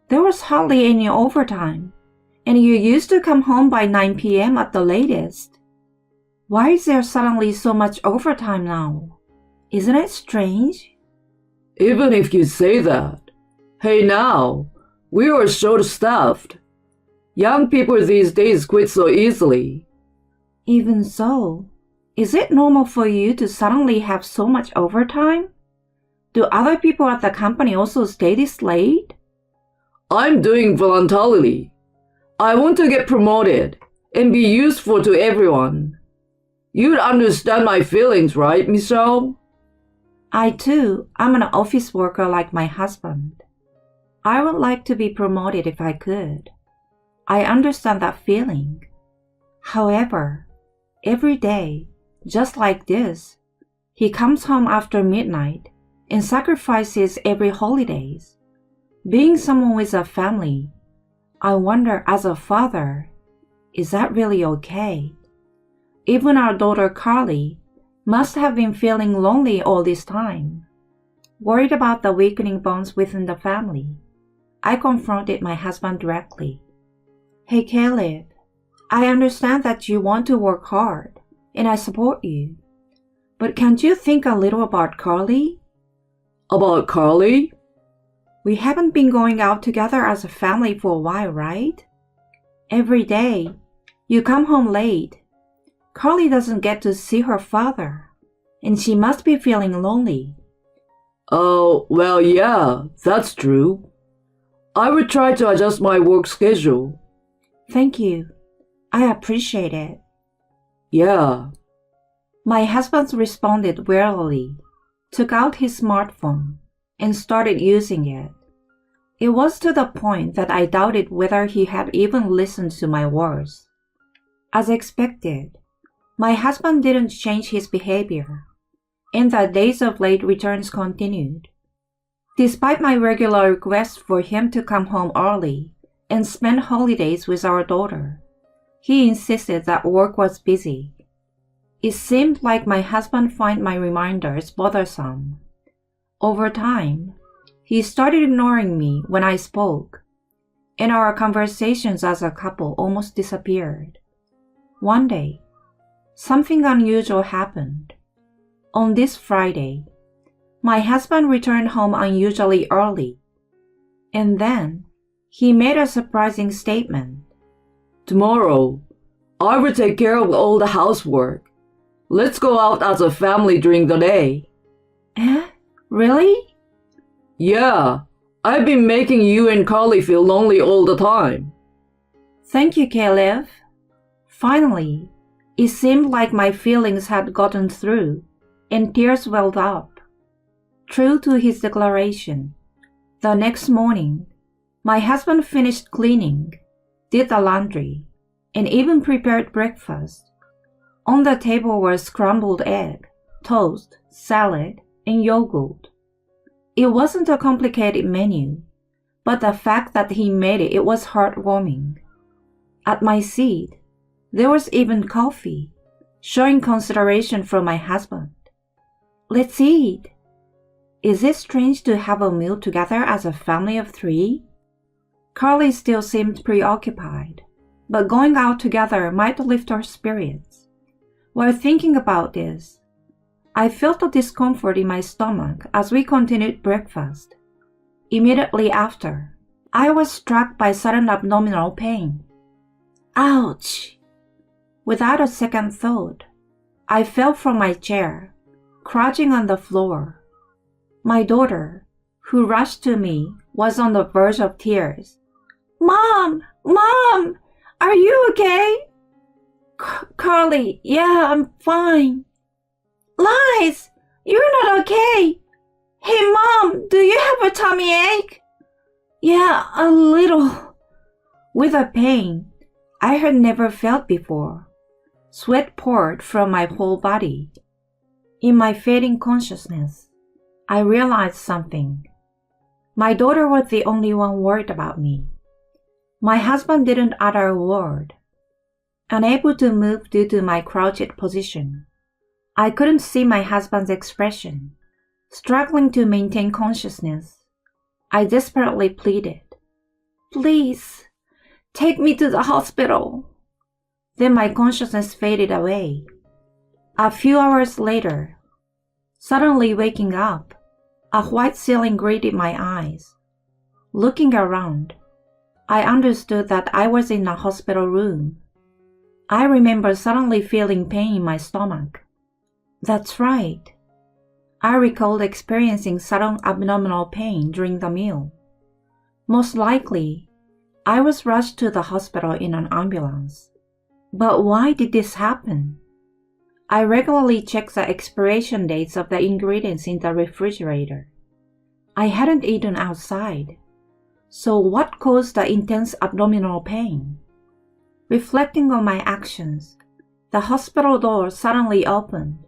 there was hardly any overtime, and you used to come home by 9 p.m. at the latest. Why is there suddenly so much overtime now? Isn't it strange? Even if you say that. Hey now, we are short-staffed. Young people these days quit so easily. Even so, is it normal for you to suddenly have so much overtime? Do other people at the company also stay this late? I'm doing voluntarily. I want to get promoted and be useful to everyone. You'd understand my feelings, right, Michelle? I too am an office worker like my husband. I would like to be promoted if I could. I understand that feeling. However, every day, just like this, he comes home after midnight and sacrifices every holidays. Being someone with a family, I wonder as a father, is that really okay? Even our daughter Carly must have been feeling lonely all this time. Worried about the weakening bonds within the family, I confronted my husband directly. Hey Caleb, I understand that you want to work hard, and I support you. But can't you think a little about Carly? About Carly? We haven't been going out together as a family for a while, right? Every day, you come home late. Carly doesn't get to see her father, and she must be feeling lonely. Oh, well, yeah, that's true. I will try to adjust my work schedule. Thank you. I appreciate it. Yeah. My husband responded wearily, took out his smartphone, and started using it. It was to the point that I doubted whether he had even listened to my words. As expected, my husband didn't change his behavior, and the days of late returns continued. Despite my regular requests for him to come home early and spend holidays with our daughter, he insisted that work was busy. It seemed like my husband found my reminders bothersome. Over time, he started ignoring me when I spoke, and our conversations as a couple almost disappeared. One day, something unusual happened. On this Friday, my husband returned home unusually early, and then he made a surprising statement. Tomorrow, I will take care of all the housework. Let's go out as a family during the day. Eh? Really? Yeah, I've been making you and Carly feel lonely all the time. Thank you, Caleb. Finally, it seemed like my feelings had gotten through, and tears welled up. True to his declaration, the next morning, my husband finished cleaning, did the laundry, and even prepared breakfast. On the table were scrambled egg, toast, salad, and yogurt. It wasn't a complicated menu, but the fact that he made it was heartwarming. At my seat, there was even coffee, showing consideration from my husband. Let's eat. Is it strange to have a meal together as a family of 3? Carly still seemed preoccupied, but going out together might lift her spirits. While thinking about this, I felt a discomfort in my stomach as we continued breakfast. Immediately after, I was struck by sudden abdominal pain. Ouch! Without a second thought, I fell from my chair, crouching on the floor. My daughter, who rushed to me, was on the verge of tears. Mom! Mom! Are you okay? Carly, yeah, I'm fine. Lies! You're not okay! Hey, Mom, do you have a tummy ache? Yeah, a little. With a pain I had never felt before, sweat poured from my whole body. In my fading consciousness, I realized something. My daughter was the only one worried about me. My husband didn't utter a word. Unable to move due to my crouched position, I couldn't see my husband's expression. Struggling to maintain consciousness, I desperately pleaded, Please, take me to the hospital. Then my consciousness faded away. A few hours later, suddenly waking up, a white ceiling greeted my eyes. Looking around, I understood that I was in a hospital room. I remember suddenly feeling pain in my stomach. That's right. I recalled experiencing sudden abdominal pain during the meal. Most likely, I was rushed to the hospital in an ambulance. But why did this happen? I regularly checked the expiration dates of the ingredients in the refrigerator. I hadn't eaten outside. So what caused the intense abdominal pain? Reflecting on my actions, the hospital door suddenly opened.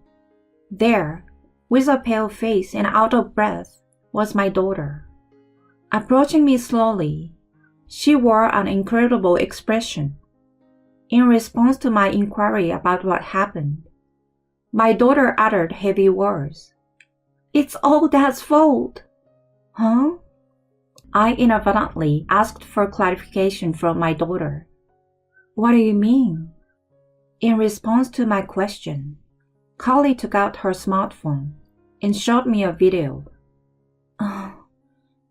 There, with a pale face and out of breath, was my daughter. Approaching me slowly, she wore an incredible expression. In response to my inquiry about what happened, my daughter uttered heavy words. It's all Dad's fault. Huh? I inadvertently asked for clarification from my daughter. What do you mean? In response to my question, Carly took out her smartphone and showed me a video.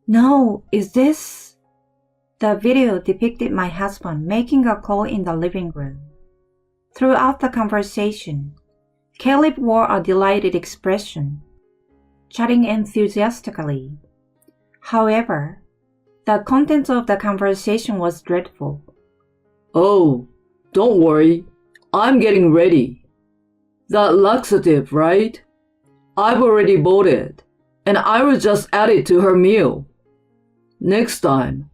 No, is this? The video depicted my husband making a call in the living room. Throughout the conversation, Caleb wore a delighted expression, chatting enthusiastically. However, the content of the conversation was dreadful. Oh, don't worry. I'm getting ready. That laxative, right? I've already bought it, and I will just add it to her meal. Next time,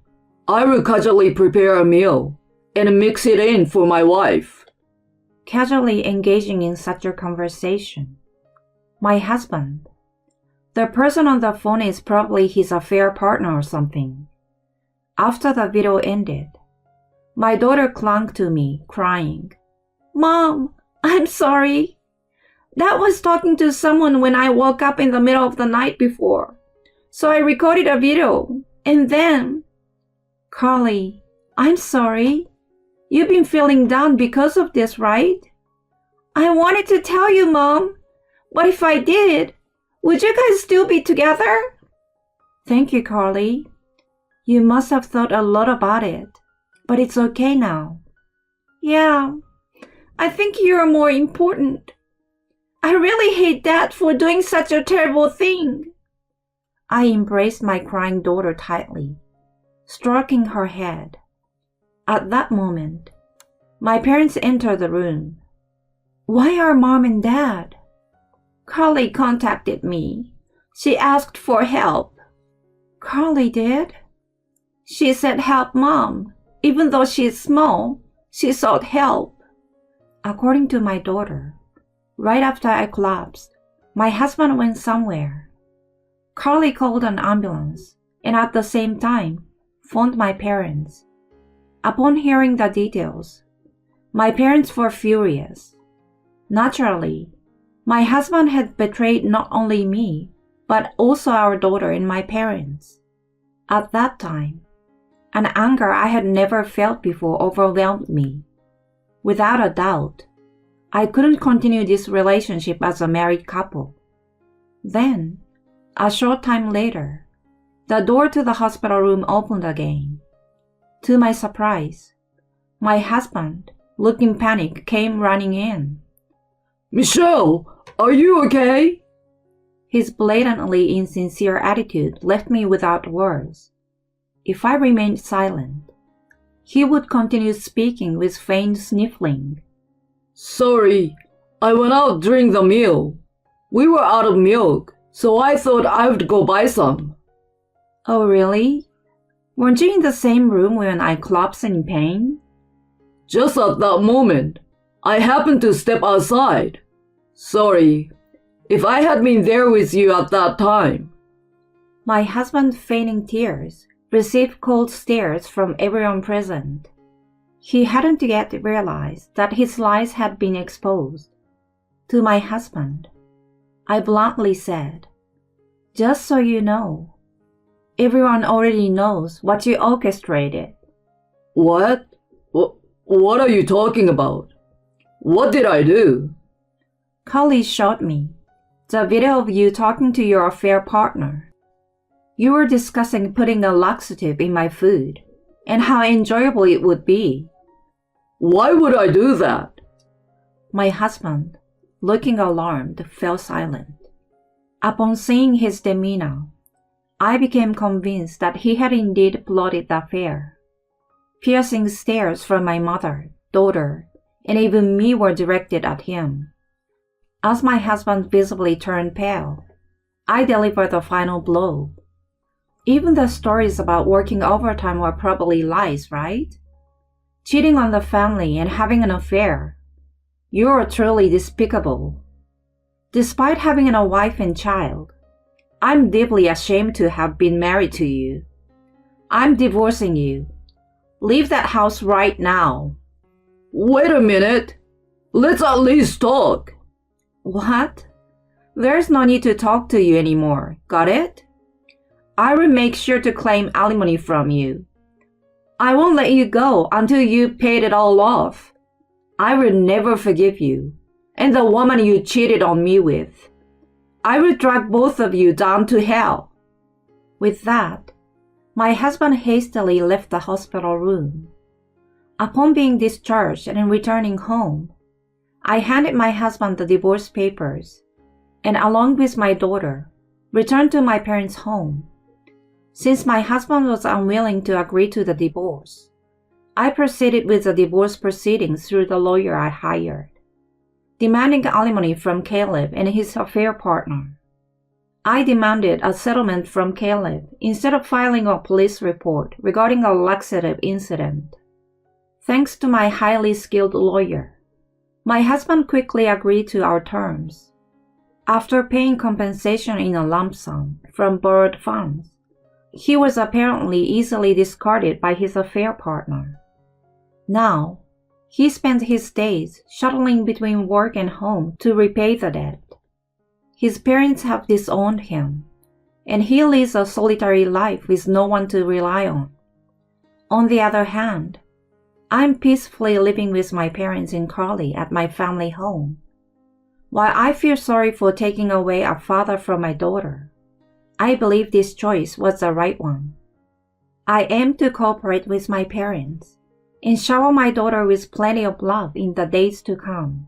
I will casually prepare a meal and mix it in for my wife. Casually engaging in such a conversation. My husband. The person on the phone is probably his affair partner or something. After the video ended, my daughter clung to me, crying, "Mom, I'm sorry. Dad was talking to someone when I woke up in the middle of the night before. So I recorded a video, and then..." "Carly, I'm sorry. You've been feeling down because of this, right?" "I wanted to tell you, Mom. But if I did, would you guys still be together?" "Thank you, Carly. You must have thought a lot about it, but it's okay now." "Yeah, I think you're more important. I really hate Dad for doing such a terrible thing." I embraced my crying daughter tightly, stroking her head. At that moment, my parents entered the room. "Why are Mom and Dad?" "Carly contacted me. She asked for help." "Carly did?" "She said help Mom. Even though she's small, she sought help." According to my daughter, right after I collapsed, my husband went somewhere. Carly called an ambulance and at the same time phoned my parents. Upon hearing the details, my parents were furious. Naturally, my husband had betrayed not only me, but also our daughter and my parents. At that time, an anger I had never felt before overwhelmed me. Without a doubt, I couldn't continue this relationship as a married couple. Then, a short time later, the door to the hospital room opened again. To my surprise, my husband, looking panicked, came running in. "Michelle, are you okay?" His blatantly insincere attitude left me without words. If I remained silent, he would continue speaking with faint sniffling. "Sorry, I went out during the meal. We were out of milk, so I thought I would go buy some." "Oh, really? Weren't you in the same room when I collapsed in pain?" Just at that moment, I happened to step outside. Sorry, if I had been there with you at that time." My husband, feigning tears, received cold stares from everyone present. He hadn't yet realized that his lies had been exposed. To my husband, I bluntly said, "Just so you know, everyone already knows what you orchestrated." "What? What are you talking about? What did I do?" Carly showed me the video of you talking to your affair partner. You were discussing putting a laxative in my food and how enjoyable it would be. "Why would I do that?" My husband, looking alarmed, fell silent. Upon seeing his demeanor, I became convinced that he had indeed plotted the affair. Piercing stares from my mother, daughter, and even me were directed at him. As my husband visibly turned pale, I delivered the final blow. Even the stories about working overtime were probably lies, right? Cheating on the family and having an affair. You are truly despicable. Despite having a wife and child, I'm deeply ashamed to have been married to you. I'm divorcing you. Leave that house right now." "Wait a minute. Let's at least talk." "What? There's no need to talk to you anymore, got it? I will make sure to claim alimony from you. I won't let you go until you paid it all off. I will never forgive you, and the woman you cheated on me with. I will drag both of you down to hell." With that, my husband hastily left the hospital room. Upon being discharged and returning home, I handed my husband the divorce papers, and along with my daughter, returned to my parents' home. Since my husband was unwilling to agree to the divorce, I proceeded with the divorce proceedings through the lawyer I hired, demanding alimony from Caleb and his affair partner. I demanded a settlement from Caleb instead of filing a police report regarding a laxative incident. Thanks to my highly skilled lawyer, my husband quickly agreed to our terms. After paying compensation in a lump sum from borrowed funds, he was apparently easily discarded by his affair partner. Now, he spent his days shuttling between work and home to repay the debt. His parents have disowned him, and he lives a solitary life with no one to rely on. On the other hand, I'm peacefully living with my parents in Crawley at my family home. While I feel sorry for taking away a father from my daughter, I believe this choice was the right one. I aim to cooperate with my parents and shower my daughter with plenty of love in the days to come.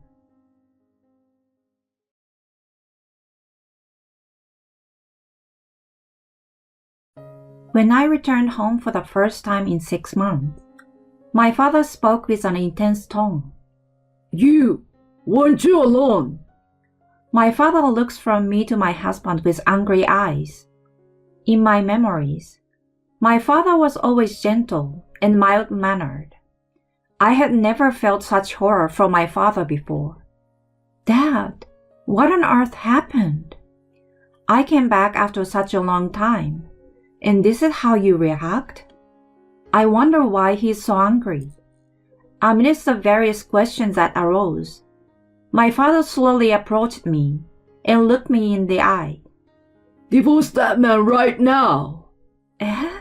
When I returned home for the first time in 6 months, my father spoke with an intense tone. Weren't you alone? My father looks from me to my husband with angry eyes. In my memories, my father was always gentle and mild-mannered. I had never felt such horror from my father before. Dad, what on earth happened? I came back after such a long time, and this is how you react? I wonder why he's so angry. Amidst the various questions that arose, my father slowly approached me and looked me in the eye. Divorce that man right now. Eh?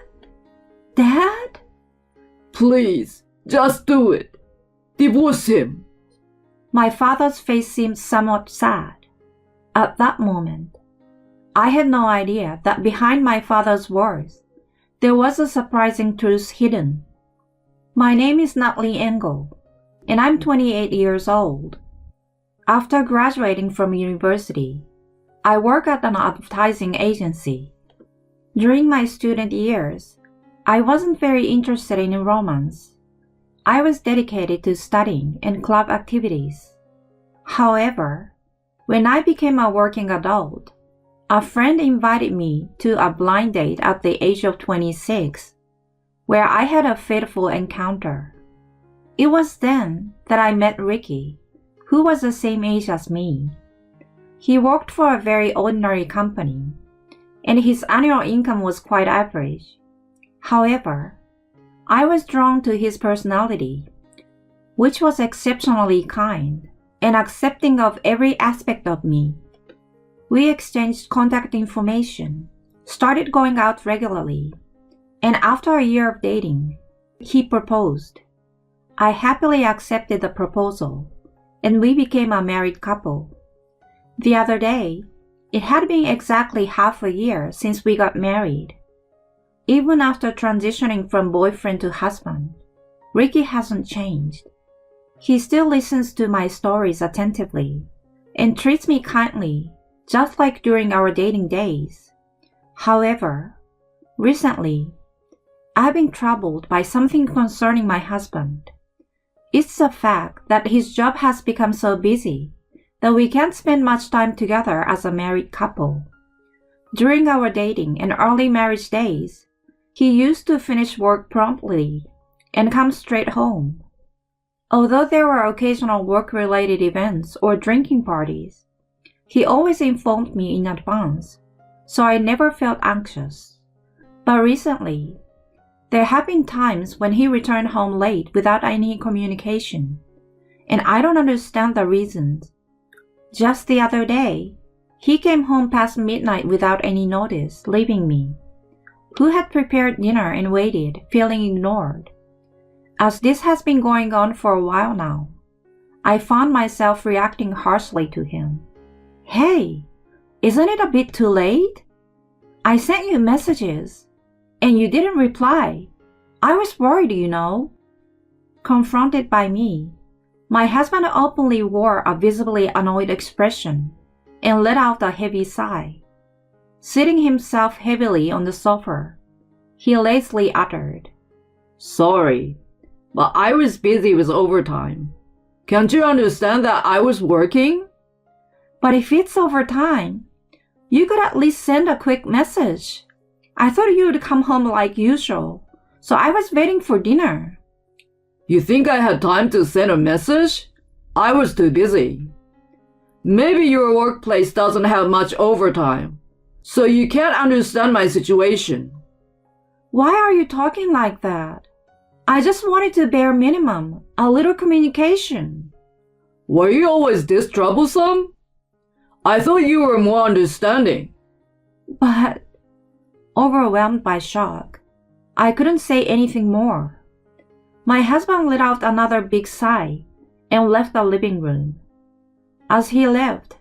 Dad? Please, just do it. Divorce him. My father's face seemed somewhat sad. At that moment, I had no idea that behind my father's words, there was a surprising truth hidden. My name is Natalie Engel, and I'm 28 years old. After graduating from university, I work at an advertising agency. During my student years, I wasn't very interested in romance. I was dedicated to studying and club activities. However, when I became a working adult, a friend invited me to a blind date at the age of 26, where I had a fateful encounter. It was then that I met Ricky, who was the same age as me. He worked for a very ordinary company, and his annual income was quite average. However, I was drawn to his personality, which was exceptionally kind and accepting of every aspect of me. We exchanged contact information, started going out regularly, and after a year of dating, he proposed. I happily accepted the proposal, and we became a married couple. The other day, it had been exactly half a year since we got married. Even after transitioning from boyfriend to husband, Ricky hasn't changed. He still listens to my stories attentively and treats me kindly, just like during our dating days. However, recently, I've been troubled by something concerning my husband. It's the fact that his job has become so busy that we can't spend much time together as a married couple. During our dating and early marriage days, he used to finish work promptly and come straight home. Although there were occasional work-related events or drinking parties, he always informed me in advance, so I never felt anxious. But recently, there have been times when he returned home late without any communication, and I don't understand the reasons. Just the other day, he came home past midnight without any notice, leaving me, who had prepared dinner and waited, feeling ignored. As this has been going on for a while now, I found myself reacting harshly to him. Hey, isn't it a bit too late? I sent you messages, and you didn't reply. I was worried, you know. Confronted by me, my husband openly wore a visibly annoyed expression and let out a heavy sigh. Sitting himself heavily on the sofa, he lazily uttered, Sorry, but I was busy with overtime. Can't you understand that I was working? But if it's overtime, You could at least send a quick message. I thought you would come home like usual, so I was waiting for dinner. You think I had time to send a message? I was too busy. Maybe your workplace doesn't have much overtime, so you can't understand my situation. Why are you talking like that? I just wanted to bare minimum, a little communication. Were you always this troublesome? I thought you were more understanding. But, overwhelmed by shock, I couldn't say anything more. My husband let out another big sigh and left the living room. As he left,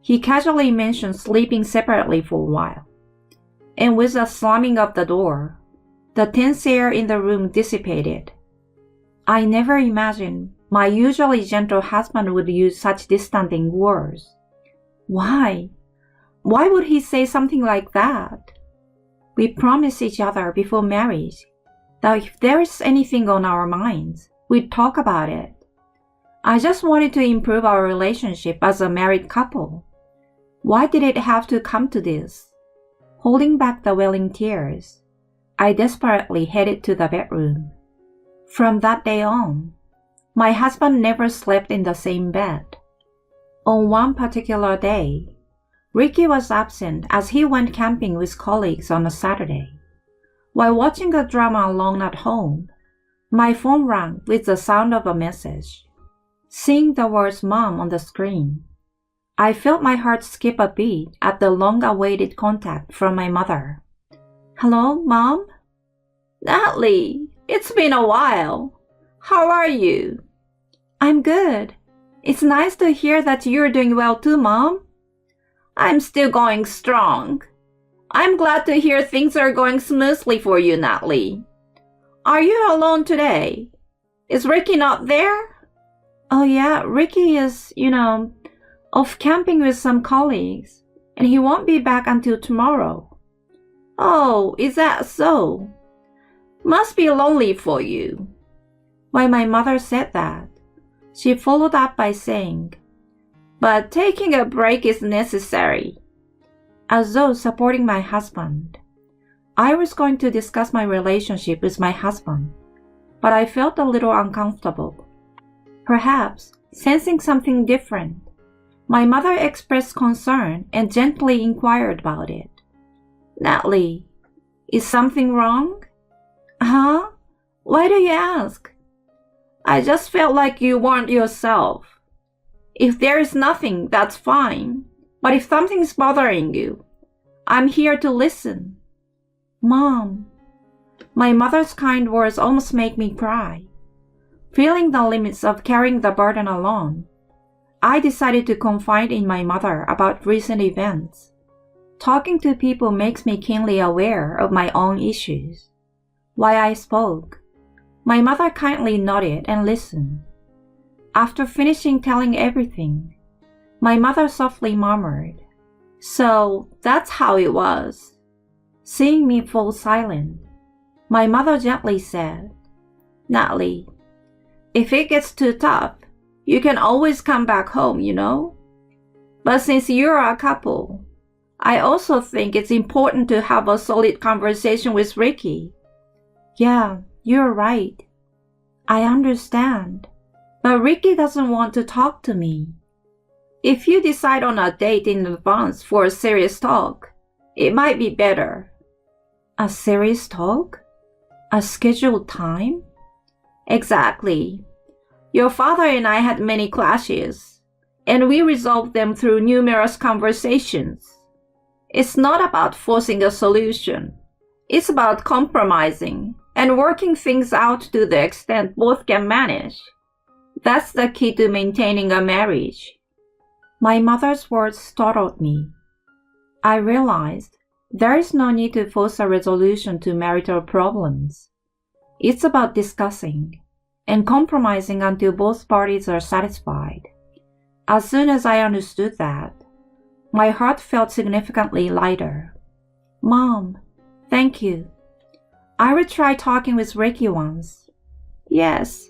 he casually mentioned sleeping separately for a while. And with a slamming of the door, the tense air in the room dissipated. I never imagined my usually gentle husband would use such distancing words. Why? Why would he say something like that? We promised each other before marriage that if there is anything on our minds, we'd talk about it. I just wanted to improve our relationship as a married couple. Why did it have to come to this? Holding back the welling tears, I desperately headed to the bedroom. From that day on, my husband never slept in the same bed. On one particular day, Ricky was absent as he went camping with colleagues on a Saturday. While watching a drama alone at home, my phone rang with the sound of a message. Seeing the words "Mom" on the screen, I felt my heart skip a beat at the long-awaited contact from my mother. Hello, Mom? Natalie, it's been a while. How are you? I'm good. It's nice to hear that you're doing well too, Mom. I'm still going strong. I'm glad to hear things are going smoothly for you, Natalie. Are you alone today? Is Ricky not there? Oh yeah, Ricky is, off camping with some colleagues, and he won't be back until tomorrow. Oh, is that so? Must be lonely for you. When my mother said that, she followed up by saying, but taking a break is necessary. As though supporting my husband. I was going to discuss my relationship with my husband, but I felt a little uncomfortable. Perhaps, sensing something different, my mother expressed concern and gently inquired about it. Natalie, is something wrong? Huh? Why do you ask? I just felt like you weren't yourself. If there is nothing, that's fine. But if something's bothering you, I'm here to listen. Mom, my mother's kind words almost make me cry. Feeling the limits of carrying the burden alone, I decided to confide in my mother about recent events. Talking to people makes me keenly aware of my own issues. While I spoke, my mother kindly nodded and listened. After finishing telling everything, my mother softly murmured, so that's how it was. Seeing me fall silent, my mother gently said, Natalie, if it gets too tough, you can always come back home, But since you're a couple, I also think it's important to have a solid conversation with Ricky. Yeah, you're right. I understand. But Ricky doesn't want to talk to me. If you decide on a date in advance for a serious talk, it might be better. A serious talk? A scheduled time? Exactly. Your father and I had many clashes, and we resolved them through numerous conversations. It's not about forcing a solution. It's about compromising and working things out to the extent both can manage. That's the key to maintaining a marriage. My mother's words startled me. I realized there is no need to force a resolution to marital problems. It's about discussing and compromising until both parties are satisfied. As soon as I understood that, my heart felt significantly lighter. Mom, thank you. I will try talking with Ricky once. Yes,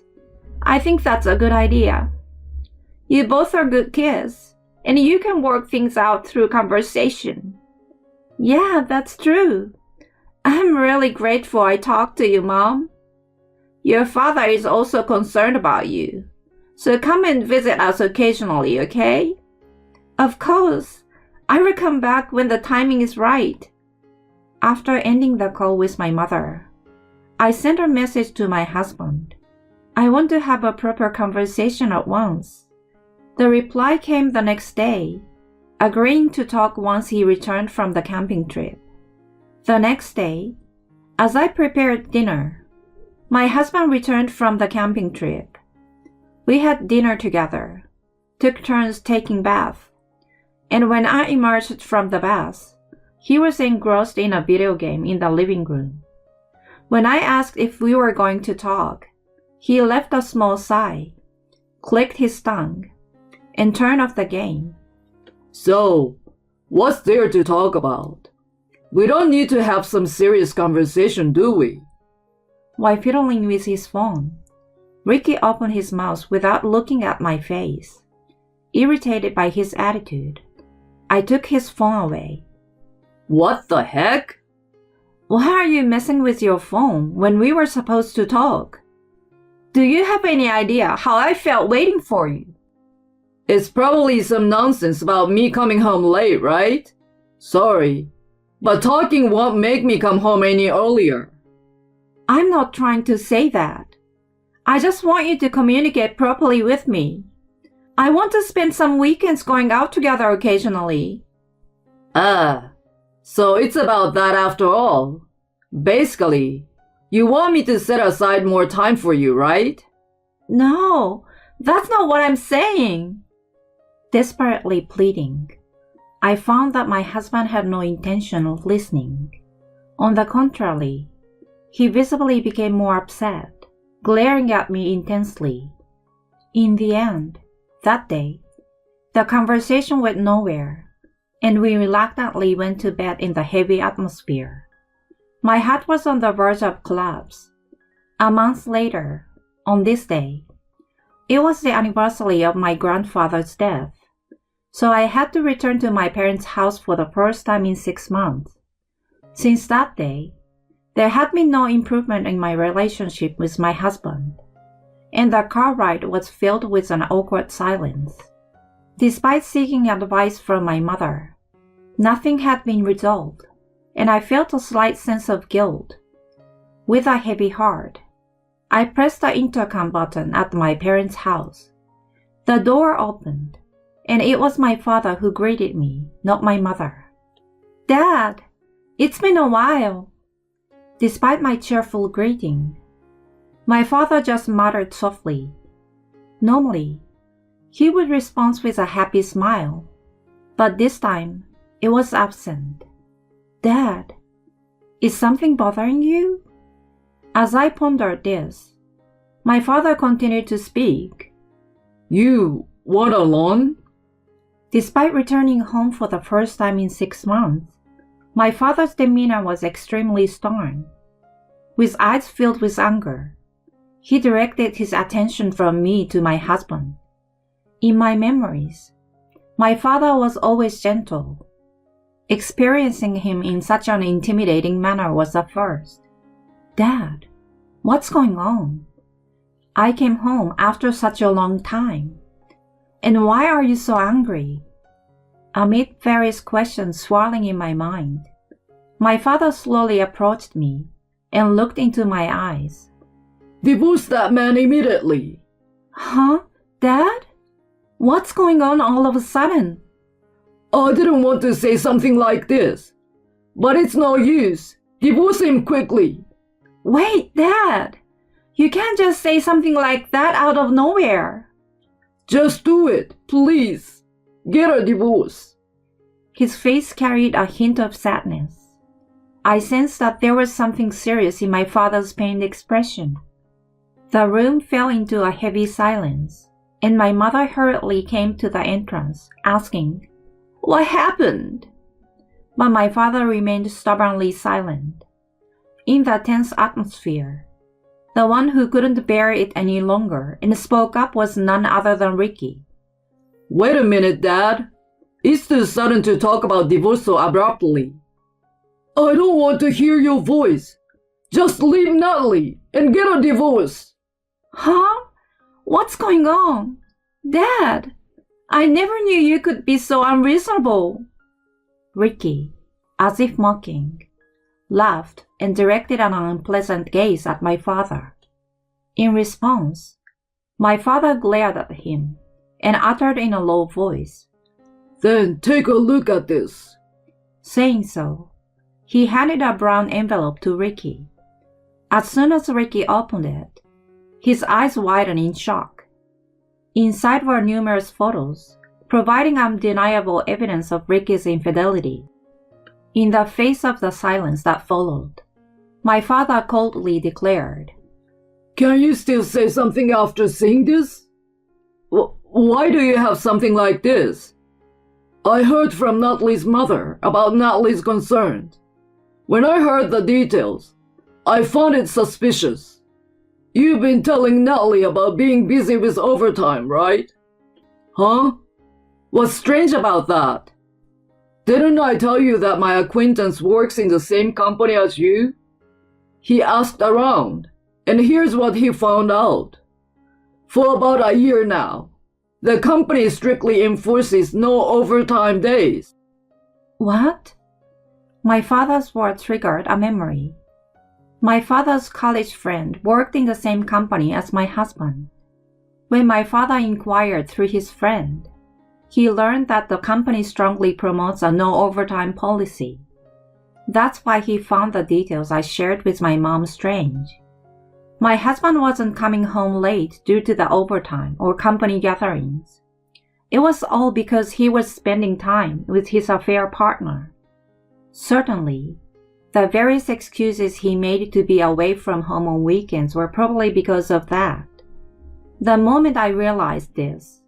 I think that's a good idea. You both are good kids. and you can work things out through conversation. Yeah, that's true. I'm really grateful I talked to you, Mom. Your father is also concerned about you, so come and visit us occasionally, okay? Of course. I will come back when the timing is right. After ending the call with my mother, I sent a message to my husband. I want to have a proper conversation at once. The reply came the next day, agreeing to talk once he returned from the camping trip. The next day, as I prepared dinner, my husband returned from the camping trip. We had dinner together, took turns taking baths, and when I emerged from the bath, he was engrossed in a video game in the living room. When I asked if we were going to talk, he left a small sigh, clicked his tongue, and turned off the game. So, what's there to talk about? We don't need to have some serious conversation, do we? While fiddling with his phone, Ricky opened his mouth without looking at my face. Irritated by his attitude, I took his phone away. What the heck? Why are you messing with your phone when we were supposed to talk? Do you have any idea how I felt waiting for you? It's probably some nonsense about me coming home late, right? Sorry, but talking won't make me come home any earlier. I'm not trying to say that. I just want you to communicate properly with me. I want to spend some weekends going out together occasionally. So it's about that after all. Basically, you want me to set aside more time for you, right? No, that's not what I'm saying. Desperately pleading, I found that my husband had no intention of listening. On the contrary, he visibly became more upset, glaring at me intensely. In the end, that day, the conversation went nowhere, and we reluctantly went to bed in the heavy atmosphere. My heart was on the verge of collapse. A month later, on this day, it was the anniversary of my grandfather's death, so I had to return to my parents' house for the first time in 6 months. Since that day, there had been no improvement in my relationship with my husband, and the car ride was filled with an awkward silence. Despite seeking advice from my mother, nothing had been resolved, and I felt a slight sense of guilt. With a heavy heart, I pressed the intercom button at my parents' house. The door opened, and it was my father who greeted me, not my mother. "Dad, it's been a while." Despite my cheerful greeting, my father just muttered softly. Normally, he would respond with a happy smile, but this time it was absent. "Dad, is something bothering you?" As I pondered this, my father continued to speak. You want a loan? Despite returning home for the first time in 6 months, my father's demeanor was extremely stern. With eyes filled with anger, he directed his attention from me to my husband. In my memories, my father was always gentle. Experiencing him in such an intimidating manner was a first. "Dad, what's going on? I came home after such a long time. And why are you so angry?" Amid various questions swirling in my mind, my father slowly approached me and looked into my eyes. Divorce that man immediately. "Huh? Dad? What's going on all of a sudden?" I didn't want to say something like this, but it's no use. Divorce him quickly. "Wait, Dad! You can't just say something like that out of nowhere." Just do it, please. Get a divorce. His face carried a hint of sadness. I sensed that there was something serious in my father's pained expression. The room fell into a heavy silence, and my mother hurriedly came to the entrance, asking, "What happened?" But my father remained stubbornly silent. In the tense atmosphere, the one who couldn't bear it any longer and spoke up was none other than Ricky. Wait a minute, Dad. It's too sudden to talk about divorce so abruptly. I don't want to hear your voice. Just leave Natalie and get a divorce. Huh? What's going on? Dad, I never knew you could be so unreasonable. Ricky, as if mocking, laughed and directed an unpleasant gaze at my father. In response, my father glared at him and uttered in a low voice, Then take a look at this. Saying so, he handed a brown envelope to Ricky. As soon as Ricky opened it, his eyes widened in shock. Inside were numerous photos, providing undeniable evidence of Ricky's infidelity. In the face of the silence that followed, my father coldly declared, Can you still say something after seeing this? Why do you have something like this? I heard from Natalie's mother about Natalie's concerns. When I heard the details, I found it suspicious. You've been telling Natalie about being busy with overtime, right? Huh? What's strange about that? Didn't I tell you that my acquaintance works in the same company as you? He asked around, and here's what he found out. For about a year now, the company strictly enforces no overtime days. What? My father's words triggered a memory. My father's college friend worked in the same company as my husband. When my father inquired through his friend, he learned that the company strongly promotes a no overtime policy. That's why he found the details I shared with my mom strange. My husband wasn't coming home late due to the overtime or company gatherings. It was all because he was spending time with his affair partner. Certainly, the various excuses he made to be away from home on weekends were probably because of that. The moment I realized this,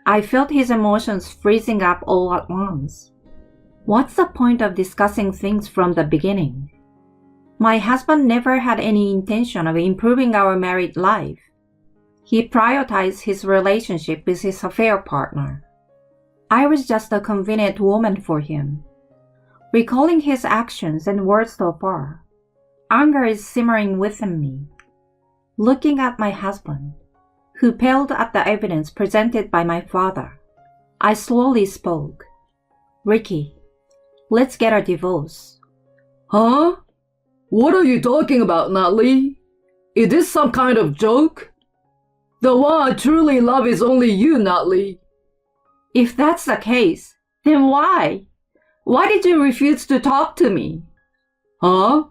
I felt his emotions freezing up all at once. What's the point of discussing things from the beginning? My husband never had any intention of improving our married life. He prioritized his relationship with his affair partner. I was just a convenient woman for him. Recalling his actions and words so far, anger is simmering within me. Looking at my husband, who paled at the evidence presented by my father, I slowly spoke. Ricky, let's get a divorce. Huh? What are you talking about, Natalie? Is this some kind of joke? The one I truly love is only you, Natalie. If that's the case, then why? Why did you refuse to talk to me? Huh?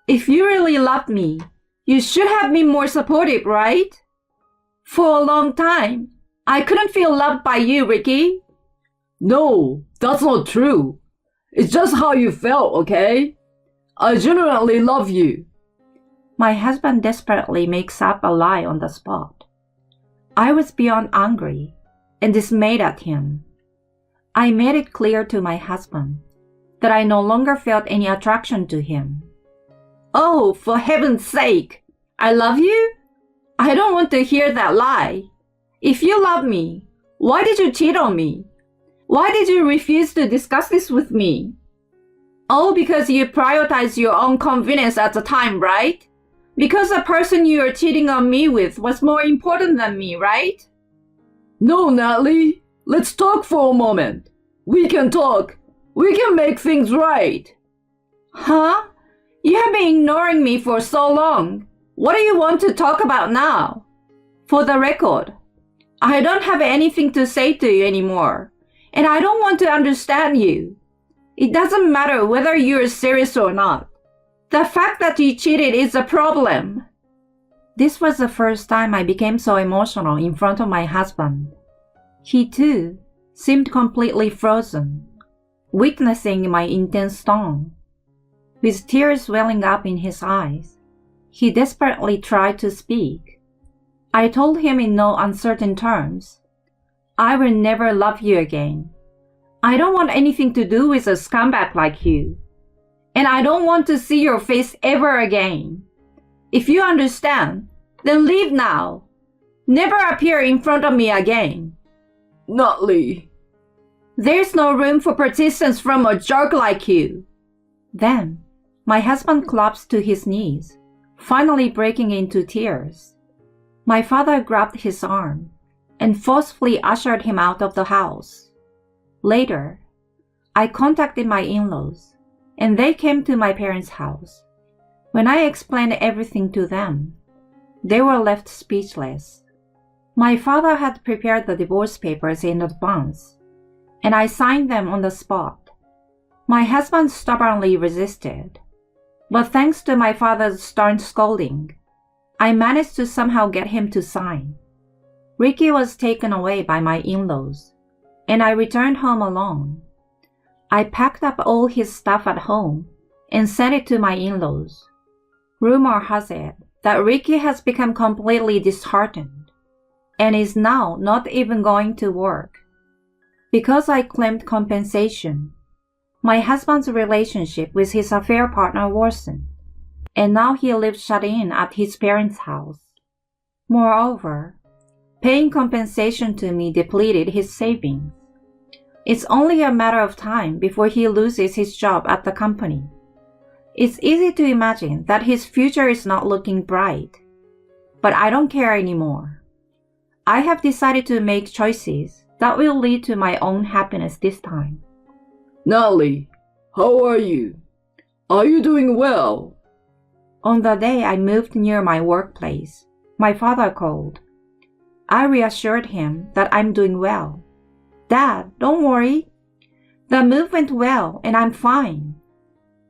If you really loved me, you should have been more supportive, right? For a long time, I couldn't feel loved by you, Ricky. No, that's not true. It's just how you felt, okay? I genuinely love you. My husband desperately makes up a lie on the spot. I was beyond angry and dismayed at him. I made it clear to my husband that I no longer felt any attraction to him. Oh, for heaven's sake! I love you? I don't want to hear that lie. If you love me, why did you cheat on me? Why did you refuse to discuss this with me? All because you prioritized your own convenience at the time, right? Because the person you were cheating on me with was more important than me, right? No, Natalie. Let's talk for a moment. We can talk. We can make things right. Huh? You have been ignoring me for so long. What do you want to talk about now? For the record, I don't have anything to say to you anymore, and I don't want to understand you. It doesn't matter whether you're serious or not. The fact that you cheated is a problem. This was the first time I became so emotional in front of my husband. He too seemed completely frozen, witnessing my intense tone. With tears welling up in his eyes, he desperately tried to speak. I told him in no uncertain terms, I will never love you again. I don't want anything to do with a scumbag like you. And I don't want to see your face ever again. If you understand, then leave now. Never appear in front of me again. Natalie. There's no room for persistence from a jerk like you. Then, my husband collapsed to his knees, finally breaking into tears. My father grabbed his arm and forcefully ushered him out of the house. Later, I contacted my in-laws, and they came to my parents' house. When I explained everything to them, they were left speechless. My father had prepared the divorce papers in advance, and I signed them on the spot. My husband stubbornly resisted, but thanks to my father's stern scolding, I managed to somehow get him to sign. Ricky was taken away by my in-laws, and I returned home alone. I packed up all his stuff at home and sent it to my in-laws. Rumor has it that Ricky has become completely disheartened and is now not even going to work. Because I claimed compensation, my husband's relationship with his affair partner worsened, and now he lives shut in at his parents' house. Moreover, paying compensation to me depleted his savings. It's only a matter of time before he loses his job at the company. It's easy to imagine that his future is not looking bright. But I don't care anymore. I have decided to make choices that will lead to my own happiness this time. Natalie, how are you? Are you doing well? On the day I moved near my workplace, my father called. I reassured him that I'm doing well. Dad, don't worry. The move went well and I'm fine.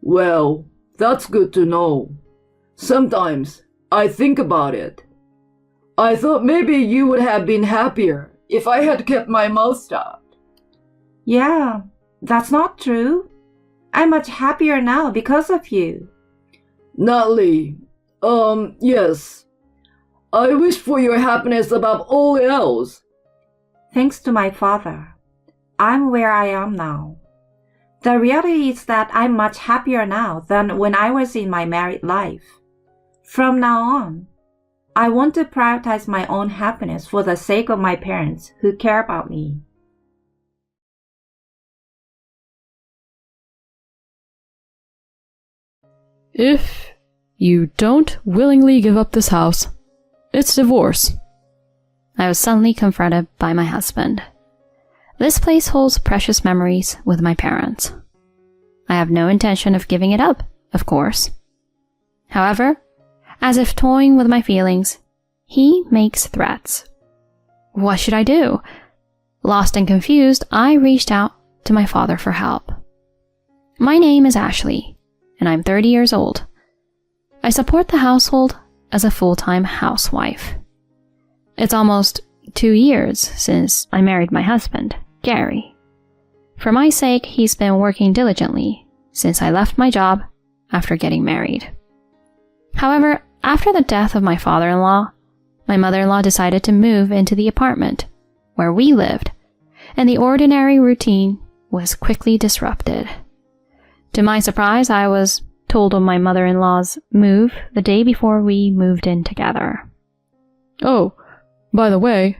Well, that's good to know. Sometimes I think about it. I thought maybe you would have been happier if I had kept my mouth shut. Yeah, that's not true. I'm much happier now because of you. Natalie, yes. I wish for your happiness above all else. Thanks to my father, I'm where I am now. The reality is that I'm much happier now than when I was in my married life. From now on, I want to prioritize my own happiness for the sake of my parents who care about me. If you don't willingly give up this house, it's divorce. I was suddenly confronted by my husband. This place holds precious memories with my parents. I have no intention of giving it up, of course. However, as if toying with my feelings, he makes threats. What should I do? Lost and confused, I reached out to my father for help. My name is Ashley, and I'm 30 years old. I support the household as a full-time housewife. It's almost 2 years since I married my husband, Gary. For my sake, he's been working diligently since I left my job after getting married. However, after the death of my father-in-law, my mother-in-law decided to move into the apartment where we lived, and the ordinary routine was quickly disrupted. To my surprise, I was told of my mother-in-law's move the day before we moved in together. Oh, by the way,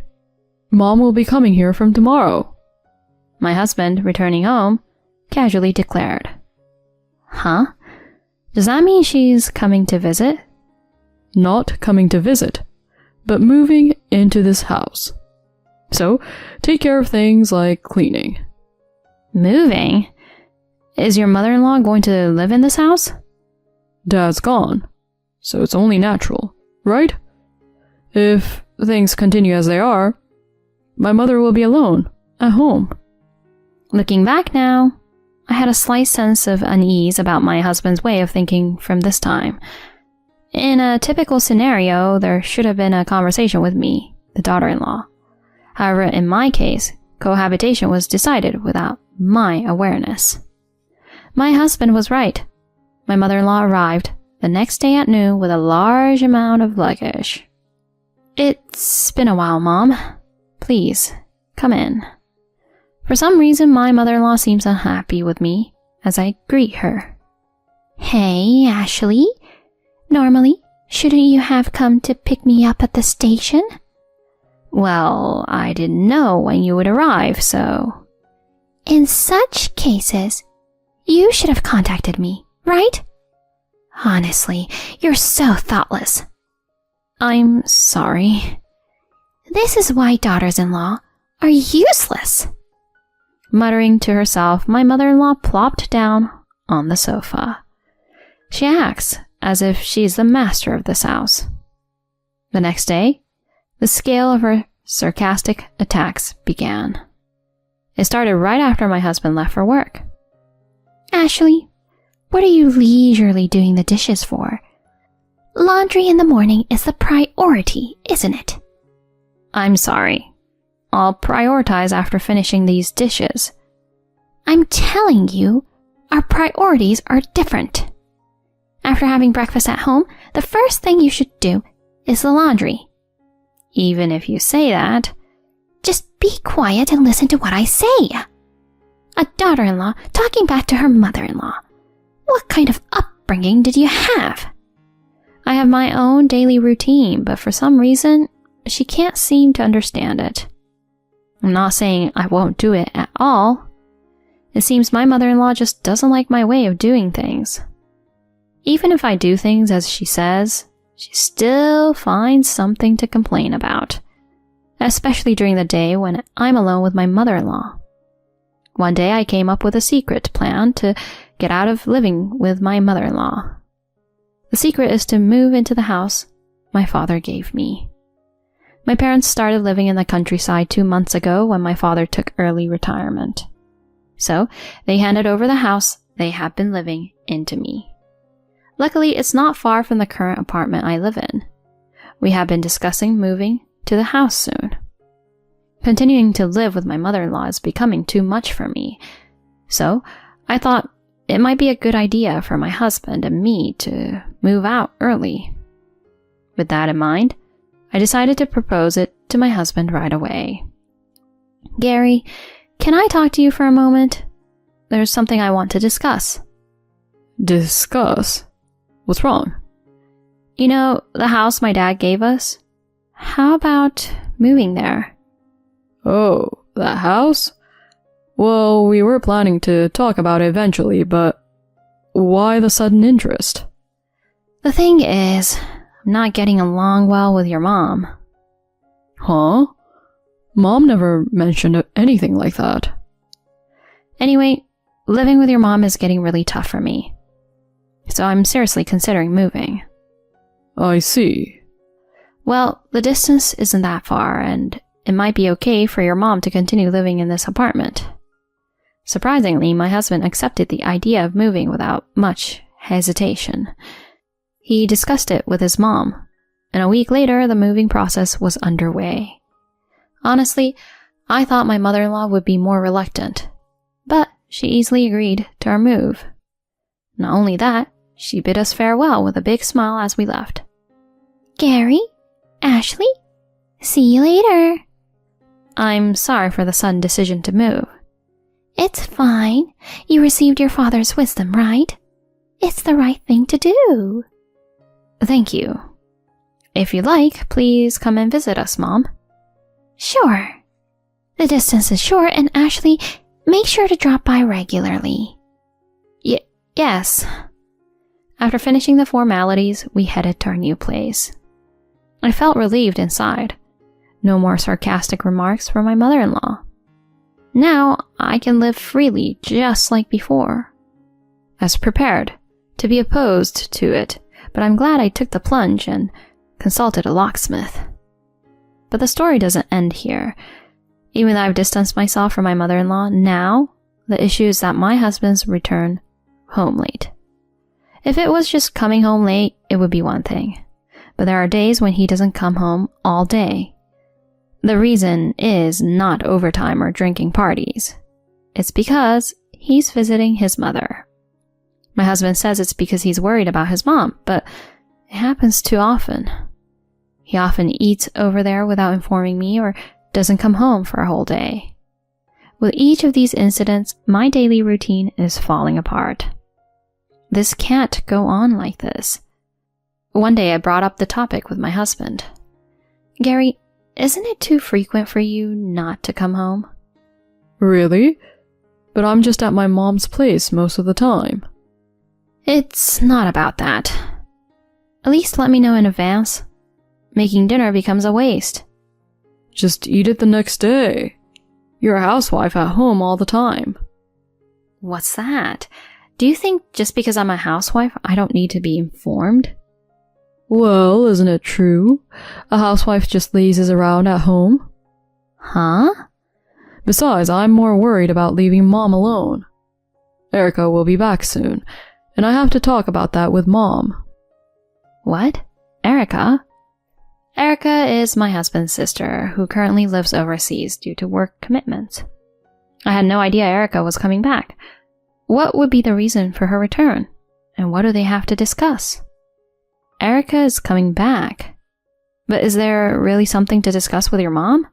Mom will be coming here from tomorrow. My husband, returning home, casually declared. Huh? Does that mean she's coming to visit? Not coming to visit, but moving into this house. So, take care of things like cleaning. Moving? Is your mother-in-law going to live in this house? Dad's gone, so it's only natural, right? If things continue as they are, my mother will be alone, at home. Looking back now, I had a slight sense of unease about my husband's way of thinking from this time. In a typical scenario, there should have been a conversation with me, the daughter-in-law. However, in my case, cohabitation was decided without my awareness. My husband was right. My mother-in-law arrived the next day at noon with a large amount of luggage. It's been a while, Mom. Please, come in. For some reason, my mother-in-law seems unhappy with me as I greet her. Hey, Ashley. Normally, shouldn't you have come to pick me up at the station? Well, I didn't know when you would arrive, so... In such cases, you should have contacted me, right? Honestly, you're so thoughtless. I'm sorry. This is why daughters-in-law are useless. Muttering to herself, my mother-in-law plopped down on the sofa. She acts as if she's the master of this house. The next day, the scale of her sarcastic attacks began. It started right after my husband left for work. Ashley, what are you leisurely doing the dishes for? Laundry in the morning is the priority, isn't it? I'm sorry. I'll prioritize after finishing these dishes. I'm telling you, our priorities are different. After having breakfast at home, the first thing you should do is the laundry. Even if you say that, just be quiet and listen to what I say. A daughter-in-law talking back to her mother-in-law. What kind of upbringing did you have? I have my own daily routine, but for some reason, she can't seem to understand it. I'm not saying I won't do it at all. It seems my mother-in-law just doesn't like my way of doing things. Even if I do things as she says, she still finds something to complain about, especially during the day when I'm alone with my mother-in-law. One day I came up with a secret plan to get out of living with my mother-in-law. The secret is to move into the house my father gave me. My parents started living in the countryside 2 months ago when my father took early retirement. So they handed over the house they have been living in to me. Luckily, it's not far from the current apartment I live in. We have been discussing moving to the house soon. Continuing to live with my mother-in-law is becoming too much for me, so I thought it might be a good idea for my husband and me to move out early. With that in mind, I decided to propose it to my husband right away. Gary, can I talk to you for a moment? There's something I want to discuss. Discuss? What's wrong? You know, the house my dad gave us? How about moving there? Oh, that house? Well, we were planning to talk about it eventually, but why the sudden interest? The thing is, I'm not getting along well with your mom. Huh? Mom never mentioned anything like that. Anyway, living with your mom is getting really tough for me. So I'm seriously considering moving. I see. Well, the distance isn't that far, and it might be okay for your mom to continue living in this apartment. Surprisingly, my husband accepted the idea of moving without much hesitation. He discussed it with his mom, and a week later, the moving process was underway. Honestly, I thought my mother-in-law would be more reluctant, but she easily agreed to our move. Not only that, she bid us farewell with a big smile as we left. Gary? Ashley? See you later. I'm sorry for the sudden decision to move. It's fine. You received your father's wisdom, right? It's the right thing to do. Thank you. If you like, please come and visit us, Mom. Sure. The distance is short, and Ashley, make sure to drop by regularly. Yes. After finishing the formalities, we headed to our new place. I felt relieved inside. No more sarcastic remarks from my mother-in-law. Now I can live freely just like before. I was prepared to be opposed to it, but I'm glad I took the plunge and consulted a locksmith. But the story doesn't end here. Even though I've distanced myself from my mother-in-law, now the issue is that my husband's return home late. If it was just coming home late, it would be one thing. But there are days when he doesn't come home all day. The reason is not overtime or drinking parties. It's because he's visiting his mother. My husband says it's because he's worried about his mom, but it happens too often. He often eats over there without informing me or doesn't come home for a whole day. With each of these incidents, my daily routine is falling apart. This can't go on like this. One day I brought up the topic with my husband. Gary, isn't it too frequent for you not to come home? Really? but I'm just at my mom's place most of the time. It's not about that. At least let me know in advance. Making dinner becomes a waste. Just eat it the next day. You're a housewife at home all the time. What's that? Do you think just because I'm a housewife, I don't need to be informed? Well, isn't it true? A housewife just lazes around at home. Huh? Besides, I'm more worried about leaving Mom alone. Erica will be back soon, and I have to talk about that with Mom. What? Erica? Erica is my husband's sister, who currently lives overseas due to work commitments. I had no idea Erica was coming back. What would be the reason for her return? And what do they have to discuss? Erica is coming back. But is there really something to discuss with your mom?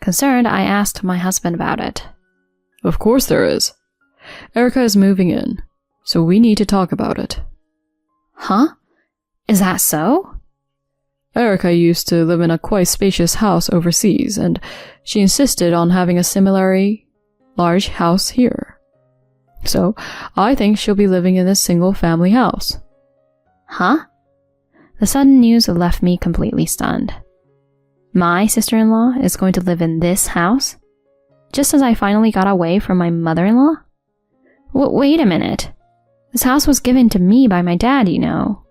Concerned, I asked my husband about it. Of course there is. Erica is moving in, so we need to talk about it. Huh? Is that so? Erica used to live in a quite spacious house overseas, and she insisted on having a similarly large house here. So, I think she'll be living in this single-family house. Huh? The sudden news left me completely stunned. My sister-in-law is going to live in this house? Just as I finally got away from my mother-in-law? Wait a minute. This house was given to me by my dad, you know.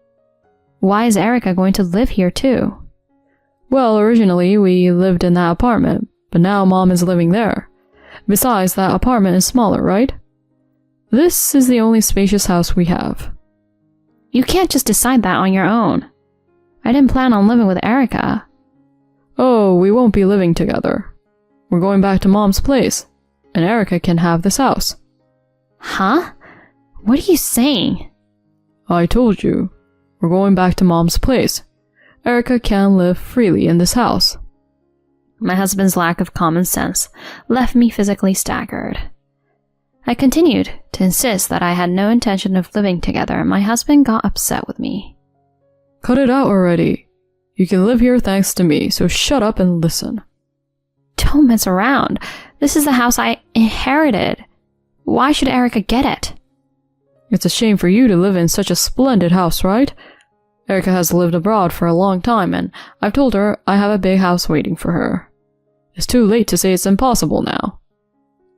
Why is Erica going to live here too? Well, originally we lived in that apartment, but now Mom is living there. Besides, that apartment is smaller, right? This is the only spacious house we have. You can't just decide that on your own. I didn't plan on living with Erica. Oh, we won't be living together. We're going back to Mom's place, and Erica can have this house. Huh? What are you saying? I told you. We're going back to Mom's place. Erica can live freely in this house. My husband's lack of common sense left me physically staggered. I continued to insist that I had no intention of living together, and my husband got upset with me. Cut it out already. You can live here thanks to me, so shut up and listen. Don't mess around. This is the house I inherited. Why should Erica get it? It's a shame for you to live in such a splendid house, right? Erica has lived abroad for a long time, and I've told her I have a big house waiting for her. It's too late to say it's impossible now.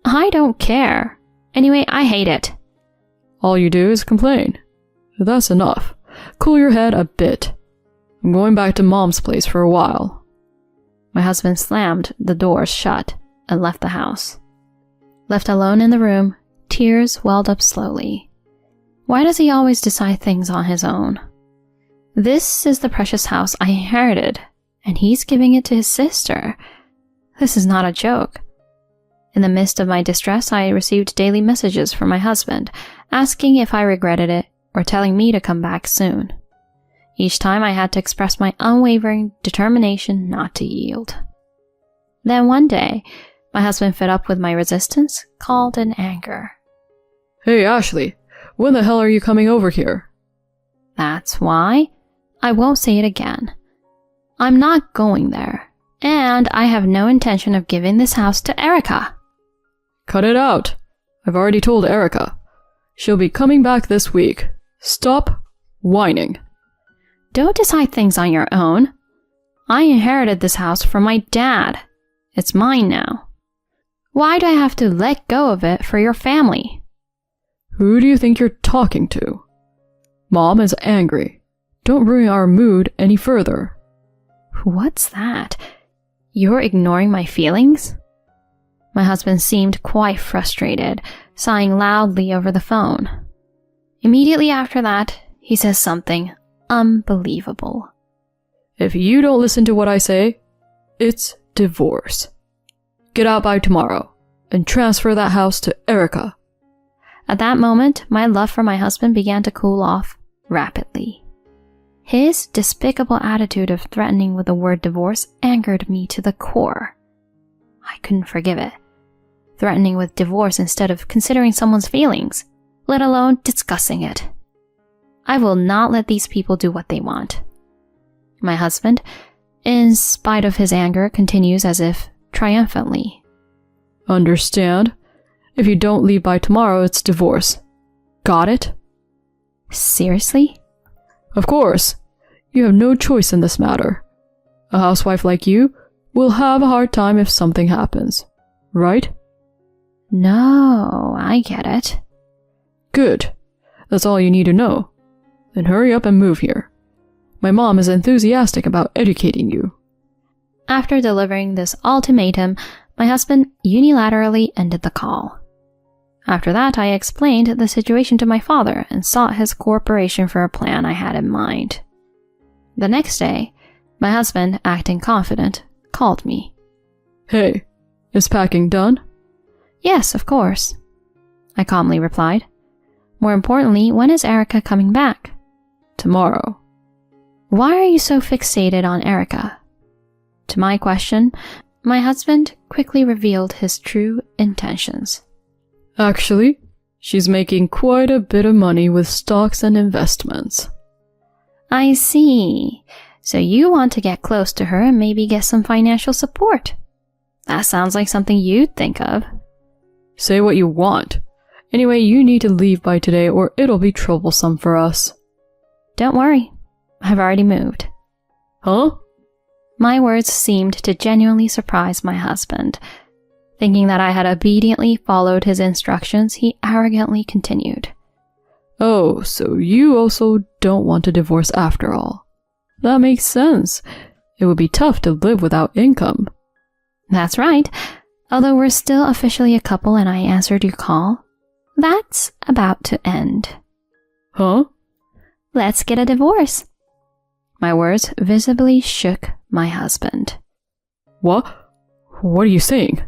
I don't care. Anyway, I hate it. All you do is complain. That's enough. Cool your head a bit. I'm going back to Mom's place for a while. My husband slammed the doors shut and left the house. Left alone in the room, tears welled up slowly. Why does he always decide things on his own? This is the precious house I inherited, and he's giving it to his sister. This is not a joke. In the midst of my distress, I received daily messages from my husband, asking if I regretted it or telling me to come back soon. Each time I had to express my unwavering determination not to yield. Then one day, my husband, fed up with my resistance, called in anger. Hey, Ashley, when the hell are you coming over here? That's why. I won't say it again. I'm not going there, and I have no intention of giving this house to Erica. Cut it out. I've already told Erica. She'll be coming back this week. Stop whining. Don't decide things on your own. I inherited this house from my dad. It's mine now. Why do I have to let go of it for your family? Who do you think you're talking to? Mom is angry. Don't ruin our mood any further. What's that? You're ignoring my feelings? My husband seemed quite frustrated, sighing loudly over the phone. Immediately after that, he says something unbelievable. If you don't listen to what I say, it's divorce. Get out by tomorrow and transfer that house to Erica. At that moment, my love for my husband began to cool off rapidly. His despicable attitude of threatening with the word divorce angered me to the core. I couldn't forgive it. Threatening with divorce instead of considering someone's feelings, let alone discussing it. I will not let these people do what they want. My husband, in spite of his anger, continues as if triumphantly. Understand? If you don't leave by tomorrow, it's divorce. Got it? Seriously? Of course. You have no choice in this matter. A housewife like you will have a hard time if something happens. Right? No, I get it. Good. That's all you need to know. Then hurry up and move here. My mom is enthusiastic about educating you. After delivering this ultimatum, my husband unilaterally ended the call. After that, I explained the situation to my father and sought his cooperation for a plan I had in mind. The next day, my husband, acting confident, called me. Hey, is packing done? Yes, of course. I calmly replied. More importantly, when is Erica coming back? Tomorrow. Why are you so fixated on Erica? To my question, my husband quickly revealed his true intentions. Actually, she's making quite a bit of money with stocks and investments. I see. So you want to get close to her and maybe get some financial support. That sounds like something you'd think of. Say what you want. Anyway, you need to leave by today or it'll be troublesome for us. Don't worry. I've already moved. Huh? My words seemed to genuinely surprise my husband. Thinking that I had obediently followed his instructions, he arrogantly continued. Oh, so you also don't want a divorce after all. That makes sense. It would be tough to live without income. That's right. Although we're still officially a couple and I answered your call, that's about to end. Huh? Let's get a divorce. My words visibly shook my husband. What? What are you saying?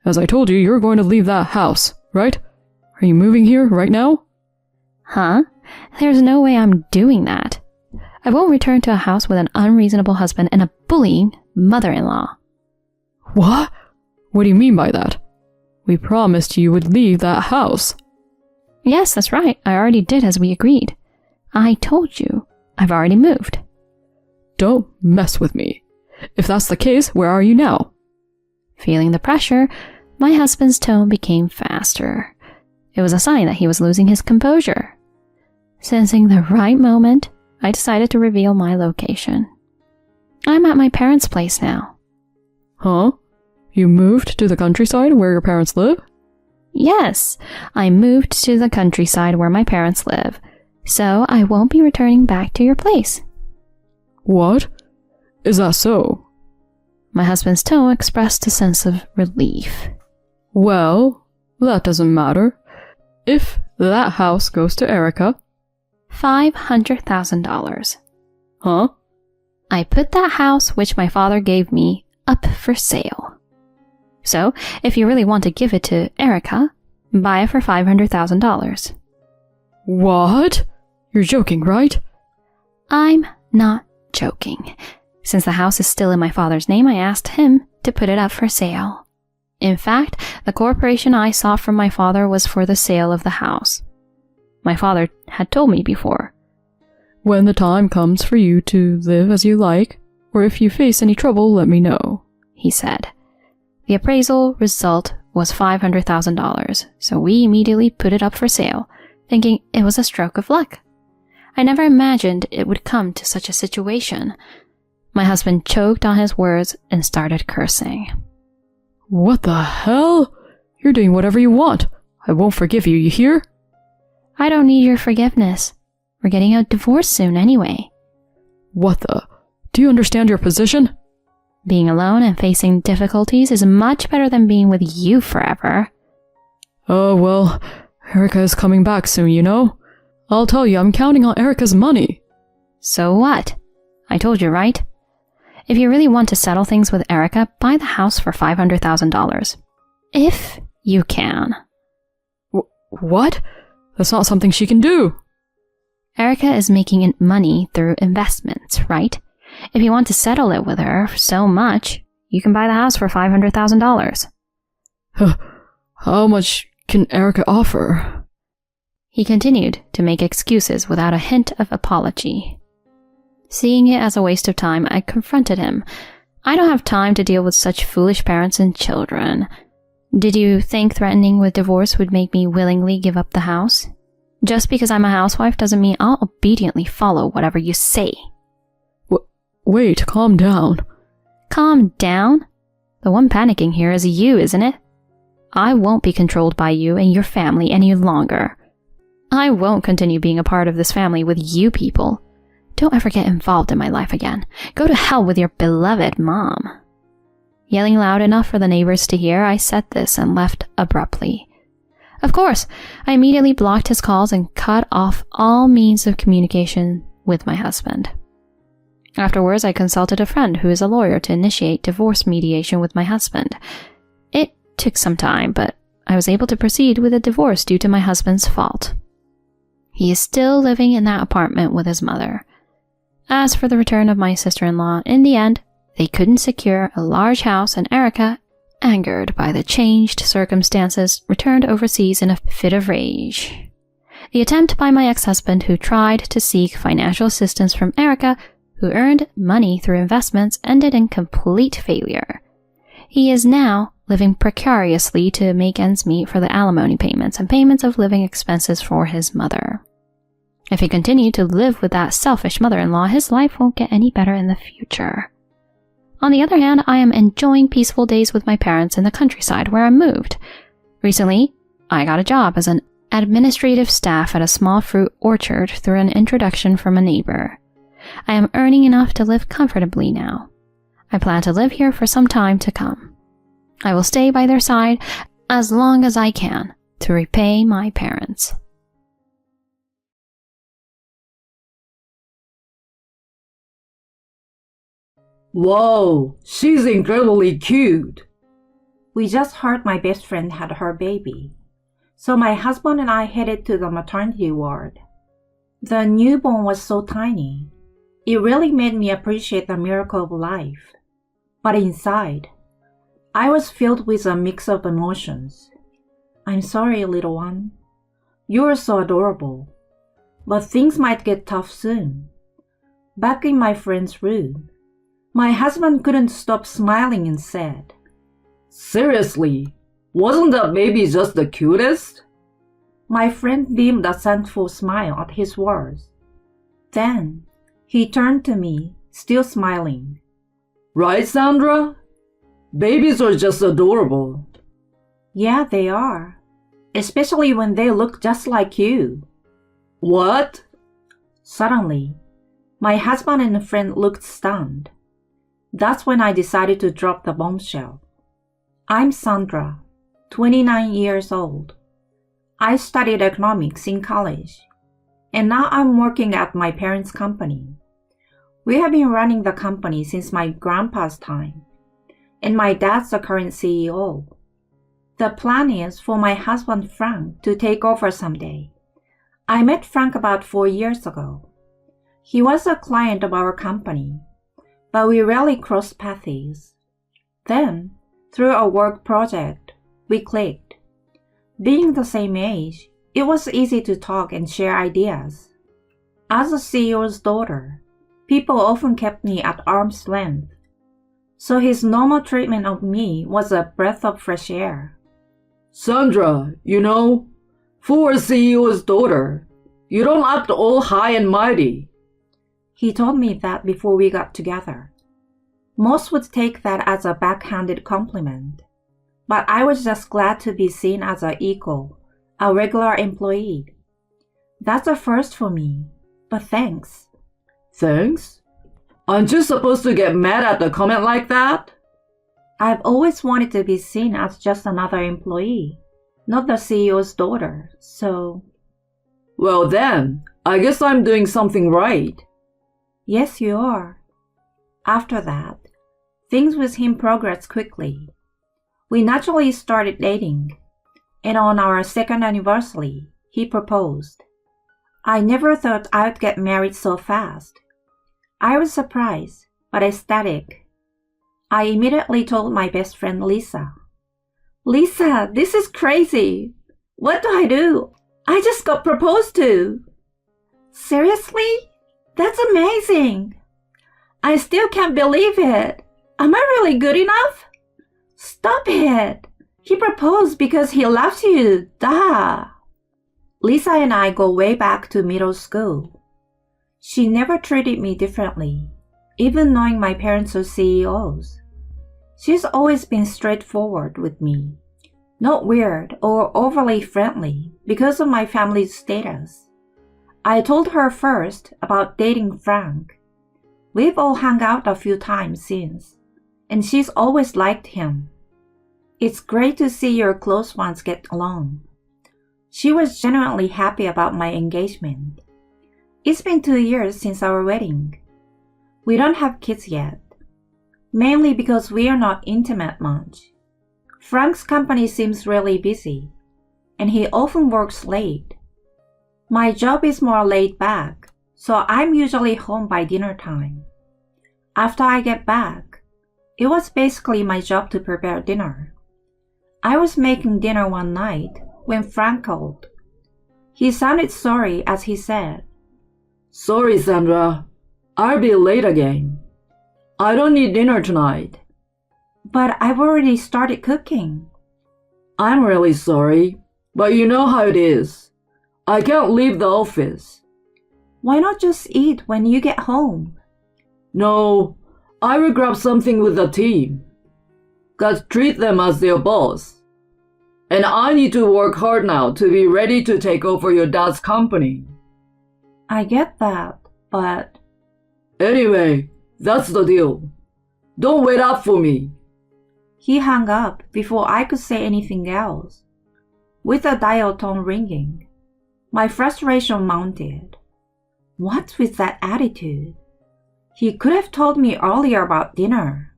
As I told you, you're going to leave that house, right? Are you moving here right now? Huh? There's no way I'm doing that. I won't return to a house with an unreasonable husband and a bullying mother-in-law. What? What do you mean by that? We promised you would leave that house. Yes, that's right. I already did as we agreed. I told you. I've already moved. Don't mess with me. If that's the case, where are you now? Feeling the pressure, my husband's tone became faster. It was a sign that he was losing his composure. Sensing the right moment, I decided to reveal my location. I'm at my parents' place now. Huh? You moved to the countryside where your parents live? Yes, I moved to the countryside where my parents live, so I won't be returning back to your place. What? Is that so? My husband's tone expressed a sense of relief. Well, that doesn't matter. If that house goes to Erica... $500,000. Huh? I put that house, which my father gave me, up for sale. So, if you really want to give it to Erica, buy it for $500,000. What? You're joking, right? I'm not joking. Since the house is still in my father's name, I asked him to put it up for sale. In fact, the corporation I saw from my father was for the sale of the house. My father had told me before. When the time comes for you to live as you like, or if you face any trouble, let me know, he said. The appraisal result was $500,000, so we immediately put it up for sale, thinking it was a stroke of luck. I never imagined it would come to such a situation. My husband choked on his words and started cursing. What the hell? You're doing whatever you want. I won't forgive you, you hear? I don't need your forgiveness. We're getting a divorce soon anyway. What the? Do you understand your position? Being alone and facing difficulties is much better than being with you forever. Oh, well, Erica is coming back soon, you know? I'll tell you, I'm counting on Erica's money. So what? I told you, right? If you really want to settle things with Erica, buy the house for $500,000. If you can. What? That's not something she can do. Erica is making money through investments, right? If you want to settle it with her so much, you can buy the house for $500,000. How much can Erica offer? He continued to make excuses without a hint of apology. Seeing it as a waste of time, I confronted him. I don't have time to deal with such foolish parents and children. Did you think threatening with divorce would make me willingly give up the house? Just because I'm a housewife doesn't mean I'll obediently follow whatever you say. Wait, calm down. Calm down? The one panicking here is you, isn't it? I won't be controlled by you and your family any longer. I won't continue being a part of this family with you people. Don't ever get involved in my life again. Go to hell with your beloved mom. Yelling loud enough for the neighbors to hear, I said this and left abruptly. Of course, I immediately blocked his calls and cut off all means of communication with my husband. Afterwards, I consulted a friend who is a lawyer to initiate divorce mediation with my husband. It took some time, but I was able to proceed with a divorce due to my husband's fault. He is still living in that apartment with his mother. As for the return of my sister-in-law, in the end, they couldn't secure a large house, and Erica, angered by the changed circumstances, returned overseas in a fit of rage. The attempt by my ex-husband, who tried to seek financial assistance from Erica, who earned money through investments, ended in complete failure. He is now living precariously to make ends meet for the alimony payments and payments of living expenses for his mother. If he continued to live with that selfish mother-in-law, his life won't get any better in the future. On the other hand, I am enjoying peaceful days with my parents in the countryside where I moved. Recently, I got a job as an administrative staff at a small fruit orchard through an introduction from a neighbor. I am earning enough to live comfortably now. I plan to live here for some time to come. I will stay by their side as long as I can to repay my parents. Whoa, she's incredibly cute. We just heard my best friend had her baby. So my husband and I headed to the maternity ward. The newborn was so tiny. It really made me appreciate the miracle of life. But inside, I was filled with a mix of emotions. I'm sorry, little one. You are so adorable. But things might get tough soon. Back in my friend's room, my husband couldn't stop smiling and said, Seriously, wasn't that baby just the cutest? My friend beamed a thankful smile at his words. Then, he turned to me, still smiling. Right, Sandra? Babies are just adorable. Yeah, they are. Especially when they look just like you. What? Suddenly, my husband and a friend looked stunned. That's when I decided to drop the bombshell. I'm Sandra, 29 years old. I studied economics in college, and now I'm working at my parents' company. We have been running the company since my grandpa's time, and my dad's the current CEO. The plan is for my husband Frank to take over someday. I met Frank about 4 years ago. He was a client of our company, but we rarely crossed paths. Then, through a work project, we clicked. Being the same age, it was easy to talk and share ideas. As a CEO's daughter, people often kept me at arm's length, so his normal treatment of me was a breath of fresh air. Sandra, for a CEO's daughter, you don't act all high and mighty. He told me that before we got together. Most would take that as a backhanded compliment, but I was just glad to be seen as an equal, a regular employee. That's a first for me, but thanks. Thanks? Aren't you supposed to get mad at a comment like that? I've always wanted to be seen as just another employee, not the CEO's daughter, so... Well then, I guess I'm doing something right. Yes, you are. After that, things with him progressed quickly. We naturally started dating, and on our second anniversary, he proposed. I never thought I'd get married so fast. I was surprised, but ecstatic. I immediately told my best friend Lisa. Lisa, this is crazy. What do I do? I just got proposed to. Seriously? That's amazing. I still can't believe it. Am I really good enough? Stop it. He proposed because he loves you, duh. Lisa and I go way back to middle school. She never treated me differently, even knowing my parents are CEOs. She's always been straightforward with me, not weird or overly friendly because of my family's status. I told her first about dating Frank. We've all hung out a few times since, and she's always liked him. It's great to see your close ones get along. She was genuinely happy about my engagement. It's been 2 years since our wedding. We don't have kids yet, mainly because we are not intimate much. Frank's company seems really busy, and he often works late. My job is more laid back, so I'm usually home by dinner time. After I get back, it was basically my job to prepare dinner. I was making dinner one night when Frank called. He sounded sorry as he said, Sorry, Sandra. I'll be late again. I don't need dinner tonight. But I've already started cooking. I'm really sorry, but you know how it is. I can't leave the office. Why not just eat when you get home? No, I will grab something with the team. Gotta treat them as their boss. And I need to work hard now to be ready to take over your dad's company. I get that, but... Anyway, that's the deal. Don't wait up for me. He hung up before I could say anything else. With the dial tone ringing, my frustration mounted. What's with that attitude? He could have told me earlier about dinner.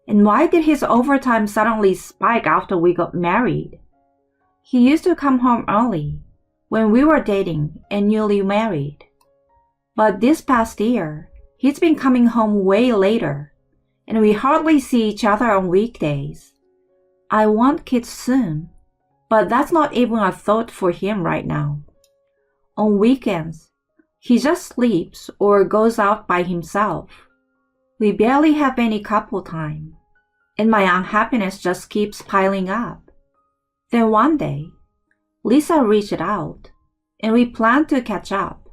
And why did his overtime suddenly spike after we got married? He used to come home early when we were dating and newly married. But this past year, he's been coming home way later, and we hardly see each other on weekdays. I want kids soon, but that's not even a thought for him right now. On weekends, he just sleeps or goes out by himself. We barely have any couple time, and my unhappiness just keeps piling up. Then one day, Lisa reached out, and we planned to catch up.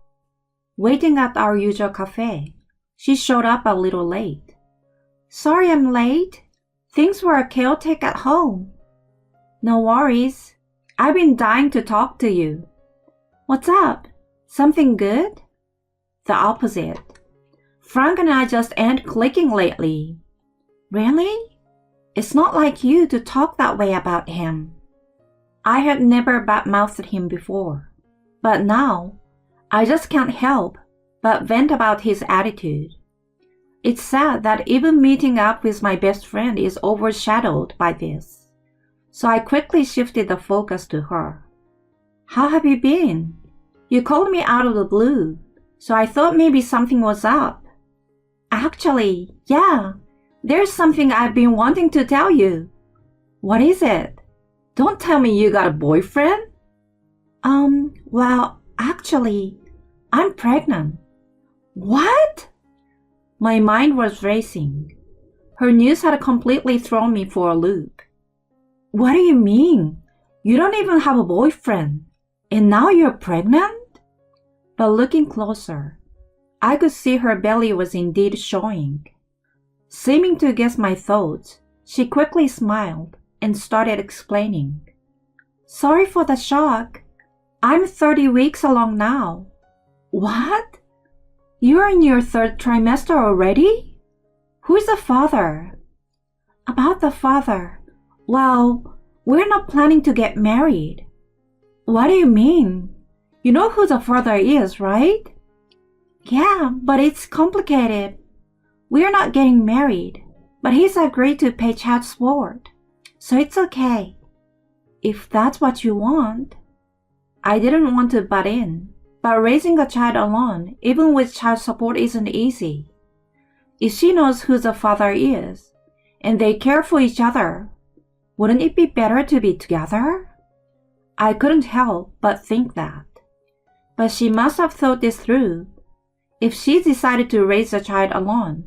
Waiting at our usual cafe, she showed up a little late. Sorry I'm late. Things were chaotic at home. No worries. I've been dying to talk to you. What's up? Something good? The opposite. Frank and I just ain't clicking lately. Really? It's not like you to talk that way about him. I had never badmouthed him before, but now I just can't help but vent about his attitude. It's sad that even meeting up with my best friend is overshadowed by this, so I quickly shifted the focus to her. How have you been? You called me out of the blue, so I thought maybe something was up. Actually, yeah, there's something I've been wanting to tell you. What is it? Don't tell me you got a boyfriend? Well, actually, I'm pregnant. What? My mind was racing. Her news had completely thrown me for a loop. What do you mean? You don't even have a boyfriend, and now you're pregnant? But looking closer, I could see her belly was indeed showing. Seeming to guess my thoughts, she quickly smiled and started explaining. Sorry for the shock. I'm 30 weeks along now. What? You're in your 3rd trimester already? Who's the father? About the father. Well, we're not planning to get married. What do you mean? You know who the father is, right? Yeah, but it's complicated. We're not getting married, but he's agreed to pay child support, so it's okay. If that's what you want. I didn't want to butt in, but raising a child alone, even with child support, isn't easy. If she knows who the father is, and they care for each other, wouldn't it be better to be together? I couldn't help but think that. But she must have thought this through. If she decided to raise the child alone,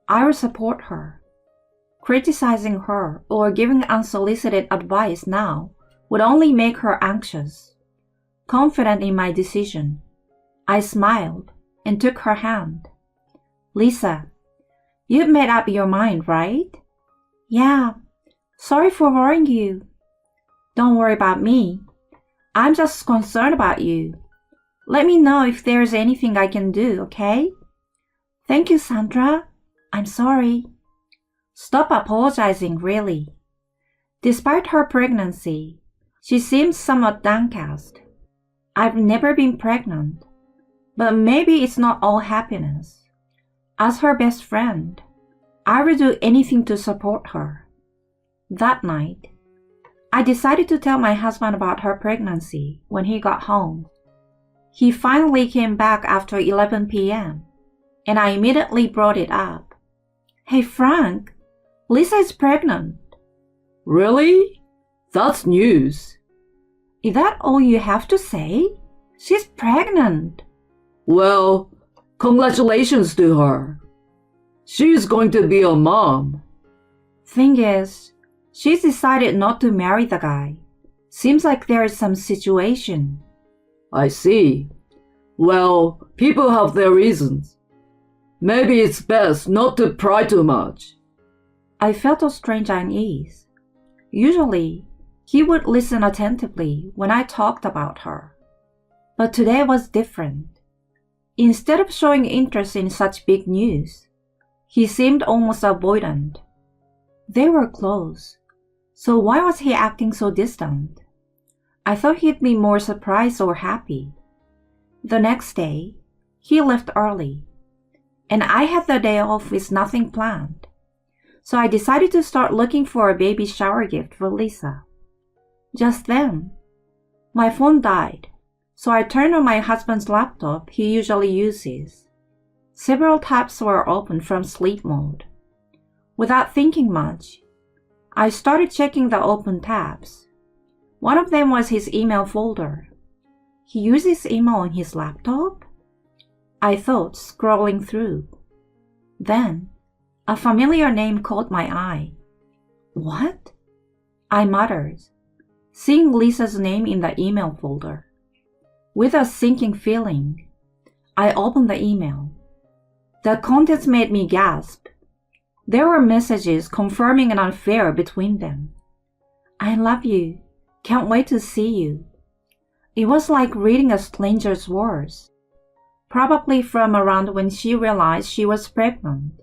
I would support her. Criticizing her or giving unsolicited advice now would only make her anxious. Confident in my decision, I smiled and took her hand. Lisa, you've made up your mind, right? Yeah. Sorry for worrying you. Don't worry about me. I'm just concerned about you. Let me know if there's anything I can do, okay? Thank you, Sandra. I'm sorry. Stop apologizing, really. Despite her pregnancy, she seems somewhat downcast. I've never been pregnant, but maybe it's not all happiness. As her best friend, I would do anything to support her. That night, I decided to tell my husband about her pregnancy when he got home. He finally came back after 11 p.m., and I immediately brought it up. Hey Frank, Lisa is pregnant. Really? That's news. Is that all you have to say? She's pregnant. Well, congratulations to her. She's going to be a mom. Thing is, she's decided not to marry the guy. Seems like there is some situation. I see. Well, people have their reasons. Maybe it's best not to pry too much. I felt a strange unease. Usually, he would listen attentively when I talked about her. But today was different. Instead of showing interest in such big news, he seemed almost avoidant. They were close, so why was he acting so distant? I thought he'd be more surprised or happy. The next day, he left early, and I had the day off with nothing planned. So I decided to start looking for a baby shower gift for Lisa. Just then, my phone died, so I turned on my husband's laptop he usually uses. Several tabs were open from sleep mode. Without thinking much, I started checking the open tabs. One of them was his email folder. He uses email on his laptop? I thought, scrolling through. Then, a familiar name caught my eye. What? I muttered, seeing Lisa's name in the email folder. With a sinking feeling, I opened the email. The contents made me gasp. There were messages confirming an affair between them. I love you. Can't wait to see you. It was like reading a stranger's words. Probably from around when she realized she was pregnant,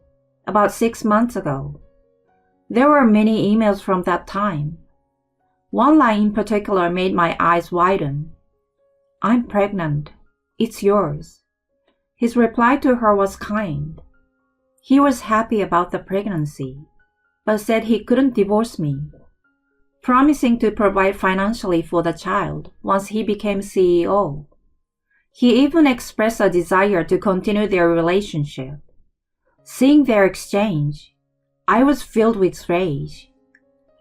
about 6 months ago. There were many emails from that time. One line in particular made my eyes widen. I'm pregnant. It's yours. His reply to her was kind. He was happy about the pregnancy, but said he couldn't divorce me, promising to provide financially for the child once he became CEO. He even expressed a desire to continue their relationship. Seeing their exchange, I was filled with rage.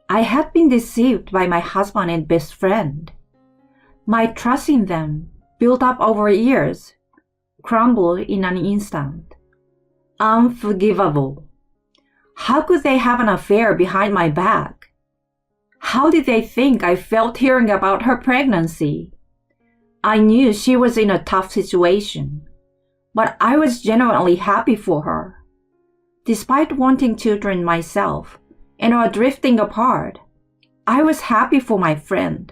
I had been deceived by my husband and best friend. My trust in them, built up over years, crumbled in an instant. Unforgivable. How could they have an affair behind my back? How did they think I felt hearing about her pregnancy? I knew she was in a tough situation, but I was genuinely happy for her. Despite wanting children myself and our drifting apart, I was happy for my friend.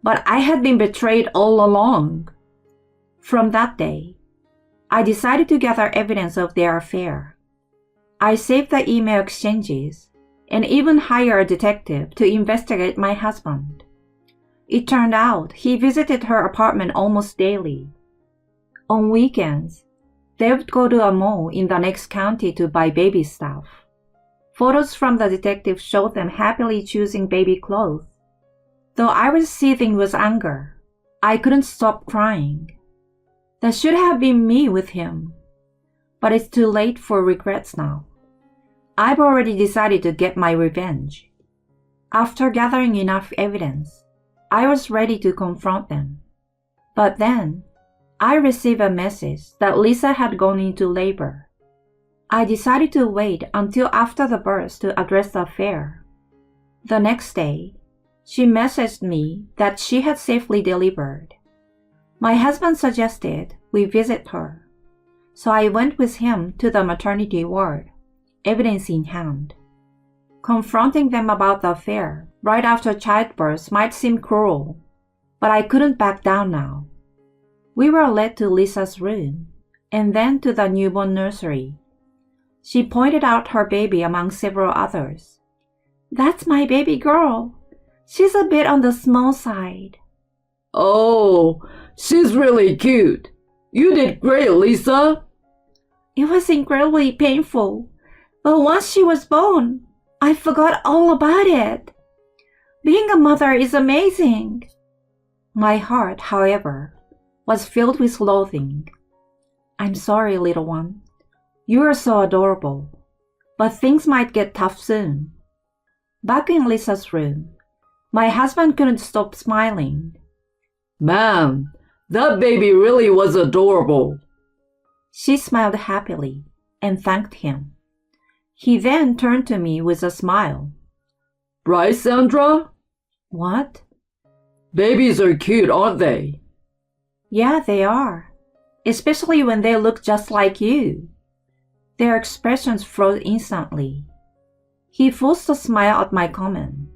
But I had been betrayed all along. From that day, I decided to gather evidence of their affair. I saved the email exchanges and even hired a detective to investigate my husband. It turned out he visited her apartment almost daily. On weekends, they would go to a mall in the next county to buy baby stuff. Photos from the detective showed them happily choosing baby clothes. Though I was seething with anger, I couldn't stop crying. That should have been me with him. But it's too late for regrets now. I've already decided to get my revenge. After gathering enough evidence, I was ready to confront them. But then, I received a message that Lisa had gone into labor. I decided to wait until after the birth to address the affair. The next day, she messaged me that she had safely delivered. My husband suggested we visit her, so I went with him to the maternity ward, evidence in hand. Confronting them about the affair right after childbirth might seem cruel, but I couldn't back down now. We were led to Lisa's room, and then to the newborn nursery. She pointed out her baby among several others. "That's my baby girl. She's a bit on the small side." Oh, she's really cute. You did great, Lisa. It was incredibly painful, but once she was born, I forgot all about it. Being a mother is amazing. My heart, however, was filled with loathing. "I'm sorry, little one. You are so adorable, but things might get tough soon." Back in Lisa's room, my husband couldn't stop smiling. Man, that baby really was adorable. She smiled happily and thanked him. He then turned to me with a smile. Right, Sandra? "What?" Babies are cute, aren't they? "Yeah, they are, especially when they look just like you." Their expressions froze instantly. He forced a smile at my comment.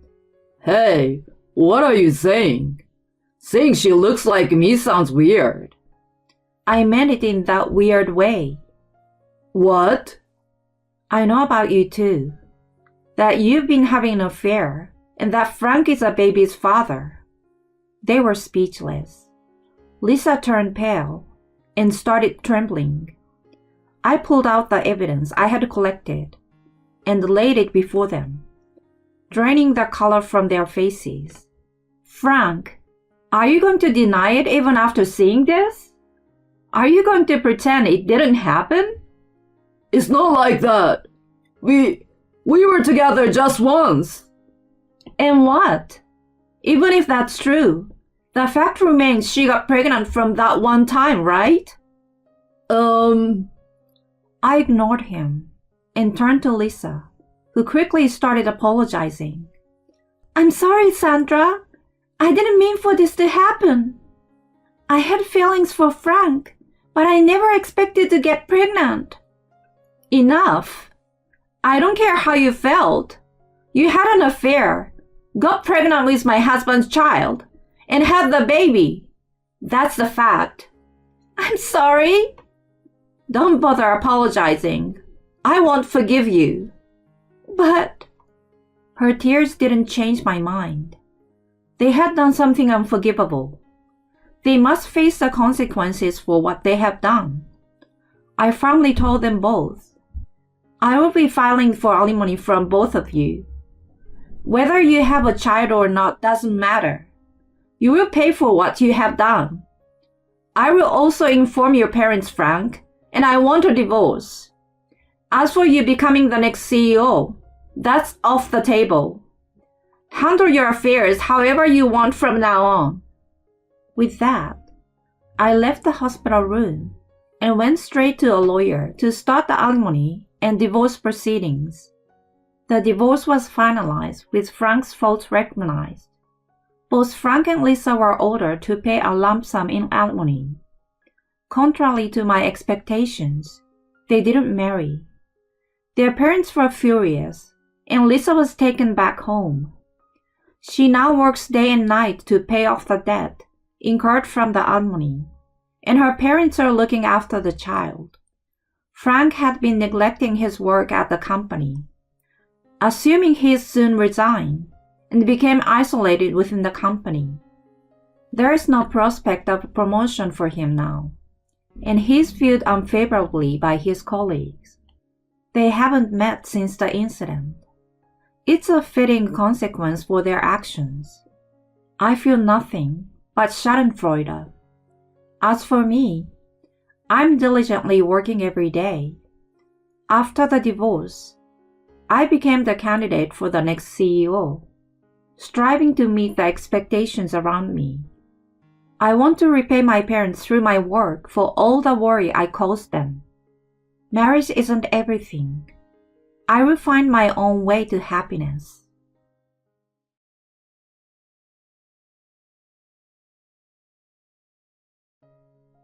Hey, what are you saying? Saying she looks like me sounds weird. I meant it in that weird way. What? I know about you too. That you've been having an affair, and that Frank is a baby's father. They were speechless. Lisa turned pale and started trembling. I pulled out the evidence I had collected and laid it before them, draining the color from their faces. "Frank, are you going to deny it even after seeing this? Are you going to pretend it didn't happen?" It's not like that. We were together just once. "And what? Even if that's true, the fact remains she got pregnant from that one time, right?" I ignored him and turned to Lisa, who quickly started apologizing. "I'm sorry, Sandra. I didn't mean for this to happen. I had feelings for Frank, but I never expected to get pregnant." "Enough. I don't care how you felt. You had an affair, got pregnant with my husband's child, and had the baby. That's the fact." "I'm sorry." "Don't bother apologizing. I won't forgive you." "But..." Her tears didn't change my mind. They had done something unforgivable. They must face the consequences for what they have done. I firmly told them both. "I will be filing for alimony from both of you. Whether you have a child or not doesn't matter. You will pay for what you have done. I will also inform your parents, Frank, and I want a divorce. As for you becoming the next CEO, that's off the table. Handle your affairs however you want from now on." With that, I left the hospital room and went straight to a lawyer to start the alimony and divorce proceedings. The divorce was finalized with Frank's fault recognized. Both Frank and Lisa were ordered to pay a lump sum in alimony. Contrary to my expectations, they didn't marry. Their parents were furious, and Lisa was taken back home. She now works day and night to pay off the debt incurred from the alimony, and her parents are looking after the child. Frank had been neglecting his work at the company. Assuming he'd soon resign and became isolated within the company. There is no prospect of promotion for him now, and he's viewed unfavorably by his colleagues. They haven't met since the incident. It's a fitting consequence for their actions. I feel nothing but schadenfreude. As for me, I'm diligently working every day. After the divorce, I became the candidate for the next CEO, striving to meet the expectations around me. I want to repay my parents through my work for all the worry I caused them. Marriage isn't everything. I will find my own way to happiness.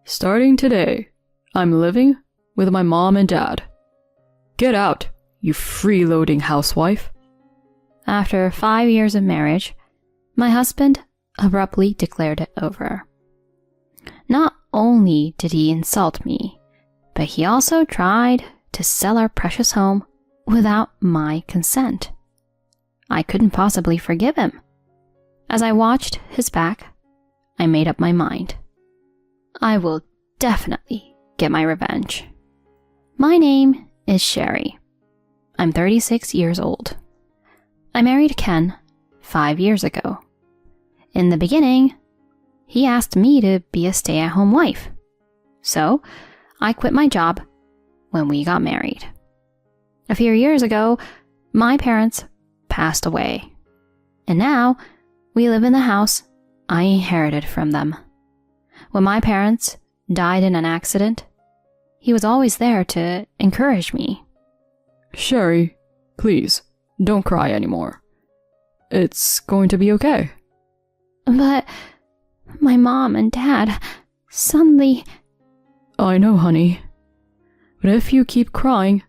Starting today, I'm living with my mom and dad. Get out, you freeloading housewife. After 5 years of marriage, my husband abruptly declared it over. Not only did he insult me, but he also tried to sell our precious home without my consent. I couldn't possibly forgive him. As I watched his back, I made up my mind. I will definitely get my revenge. My name is Sherry. I'm 36 years old. I married Ken 5 years ago. In the beginning, he asked me to be a stay-at-home wife. So, I quit my job when we got married. A few years ago, my parents passed away. And now, we live in the house I inherited from them. When my parents died in an accident, he was always there to encourage me. Sherry, please, don't cry anymore. It's going to be okay. But my mom and dad suddenly... I know, honey. But if you keep crying,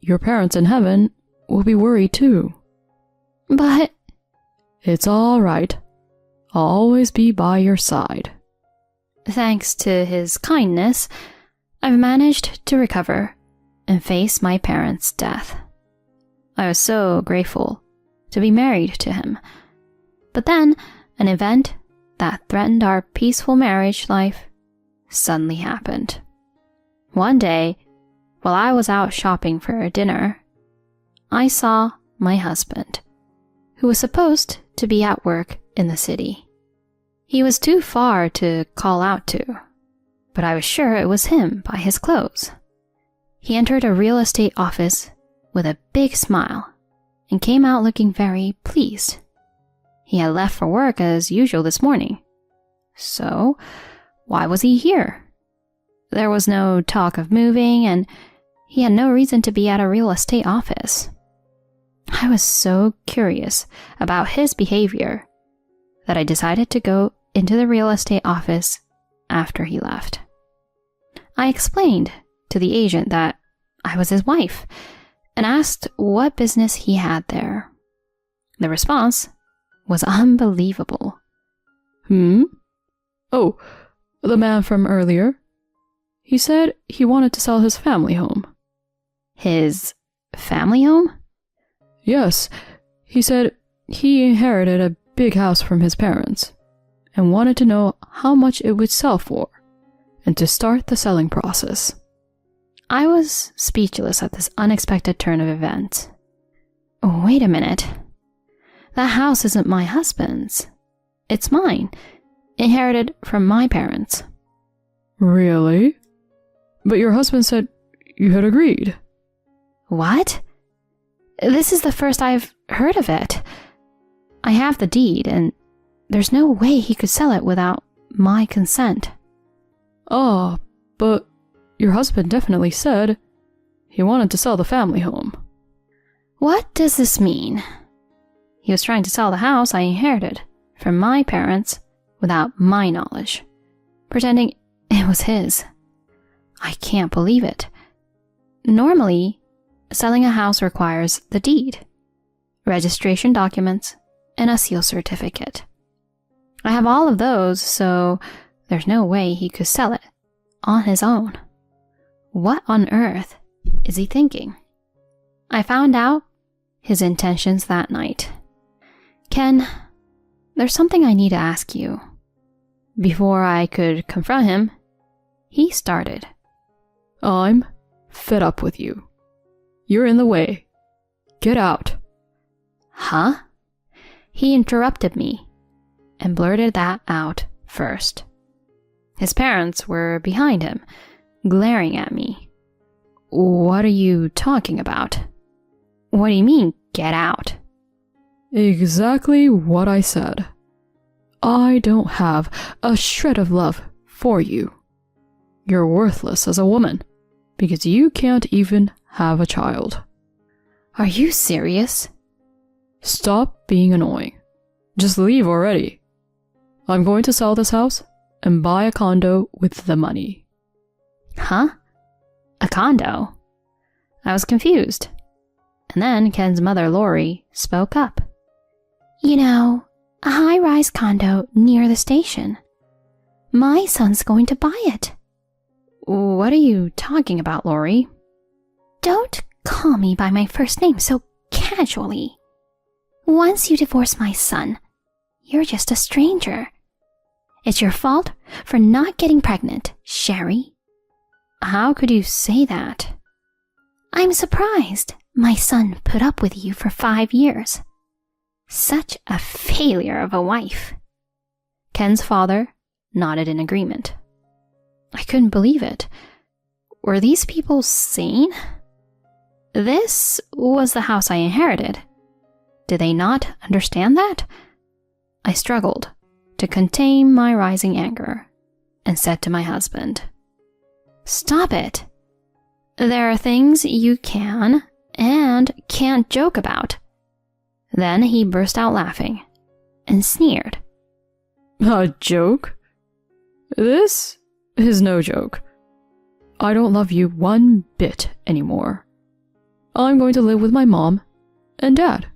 your parents in heaven will be worried too. But... It's all right. I'll always be by your side. Thanks to his kindness, I've managed to recover and face my parents' death. I was so grateful to be married to him. But then, an event that threatened our peaceful marriage life suddenly happened. One day, while I was out shopping for dinner, I saw my husband, who was supposed to be at work in the city. He was too far to call out to, but I was sure it was him by his clothes. He entered a real estate office with a big smile and came out looking very pleased. He had left for work as usual this morning. So, why was he here? There was no talk of moving, and he had no reason to be at a real estate office. I was so curious about his behavior that I decided to go into the real estate office after he left. I explained to the agent that I was his wife and asked what business he had there. The response was unbelievable. Oh, the man from earlier. He said he wanted to sell his family home. His family home? Yes, he said he inherited a big house from his parents and wanted to know how much it would sell for and to start the selling process. I was speechless at this unexpected turn of events. Wait a minute. That house isn't my husband's. It's mine, inherited from my parents. Really? But your husband said you had agreed. What? This is the first I've heard of it. I have the deed, and there's no way he could sell it without my consent. Ah, but your husband definitely said he wanted to sell the family home. What does this mean? He was trying to sell the house I inherited from my parents without my knowledge, pretending it was his. I can't believe it. Normally, selling a house requires the deed, registration documents, and a seal certificate. I have all of those, so there's no way he could sell it on his own. What on earth is he thinking? I found out his intentions that night. Ken, there's something I need to ask you. Before I could confront him, he started. I'm fed up with you. You're in the way. Get out. Huh? He interrupted me and blurted that out first. His parents were behind him, glaring at me. What are you talking about? What do you mean, get out? Exactly what I said. I don't have a shred of love for you. You're worthless as a woman. because you can't even have a child. Are you serious? Stop being annoying. Just leave already. I'm going to sell this house and buy a condo with the money. Huh? A condo? I was confused. And then Ken's mother, Lori, spoke up. You know, a high-rise condo near the station. My son's going to buy it. What are you talking about, Lori? Don't call me by my first name so casually. Once you divorce my son, you're just a stranger. It's your fault for not getting pregnant, Sherry. How could you say that? I'm surprised my son put up with you for 5 years. Such a failure of a wife. Ken's father nodded in agreement. I couldn't believe it. Were these people sane? This was the house I inherited. Did they not understand that? I struggled to contain my rising anger and said to my husband, Stop it. There are things you can and can't joke about. Then he burst out laughing and sneered. A joke? This is no joke. I don't love you one bit anymore. I'm going to live with my mom and dad.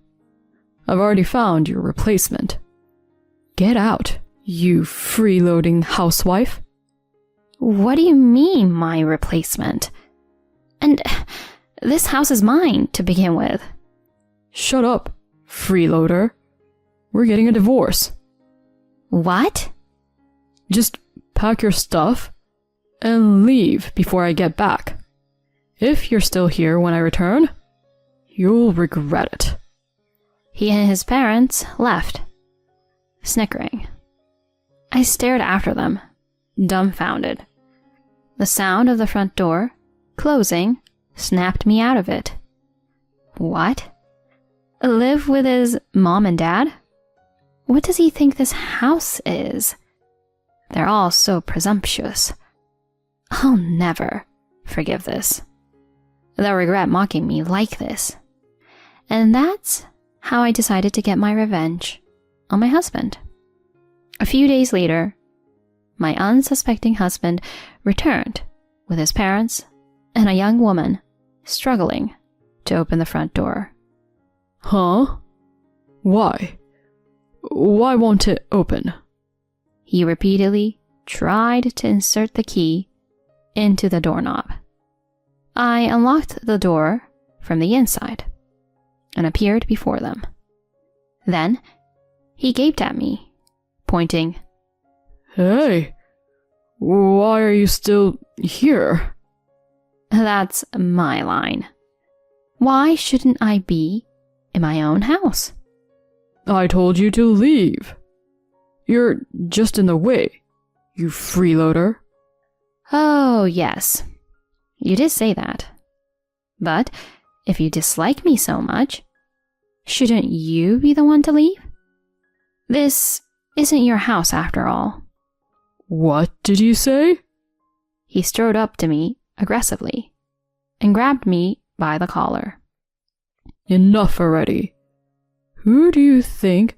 I've already found your replacement. Get out, you freeloading housewife. What do you mean, my replacement? And this house is mine to begin with. Shut up, freeloader. We're getting a divorce. What? Just pack your stuff and leave before I get back. If you're still here when I return, you'll regret it. He and his parents left, snickering. I stared after them, dumbfounded. The sound of the front door closing snapped me out of it. What? Live with his mom and dad? What does he think this house is? They're all so presumptuous. I'll never forgive this. They'll regret mocking me like this. And that's how I decided to get my revenge on my husband. A few days later, my unsuspecting husband returned with his parents and a young woman struggling to open the front door. Huh? Why? Why won't it open? He repeatedly tried to insert the key into the doorknob. I unlocked the door from the inside and appeared before them. Then he gaped at me, pointing. Hey, why are you still here? That's my line. Why shouldn't I be in my own house? I told you to leave. You're just in the way, you freeloader. Oh, yes. You did say that. But if you dislike me so much, shouldn't you be the one to leave? This isn't your house after all. What did you say? He strode up to me aggressively and grabbed me by the collar. Enough already. Who do you think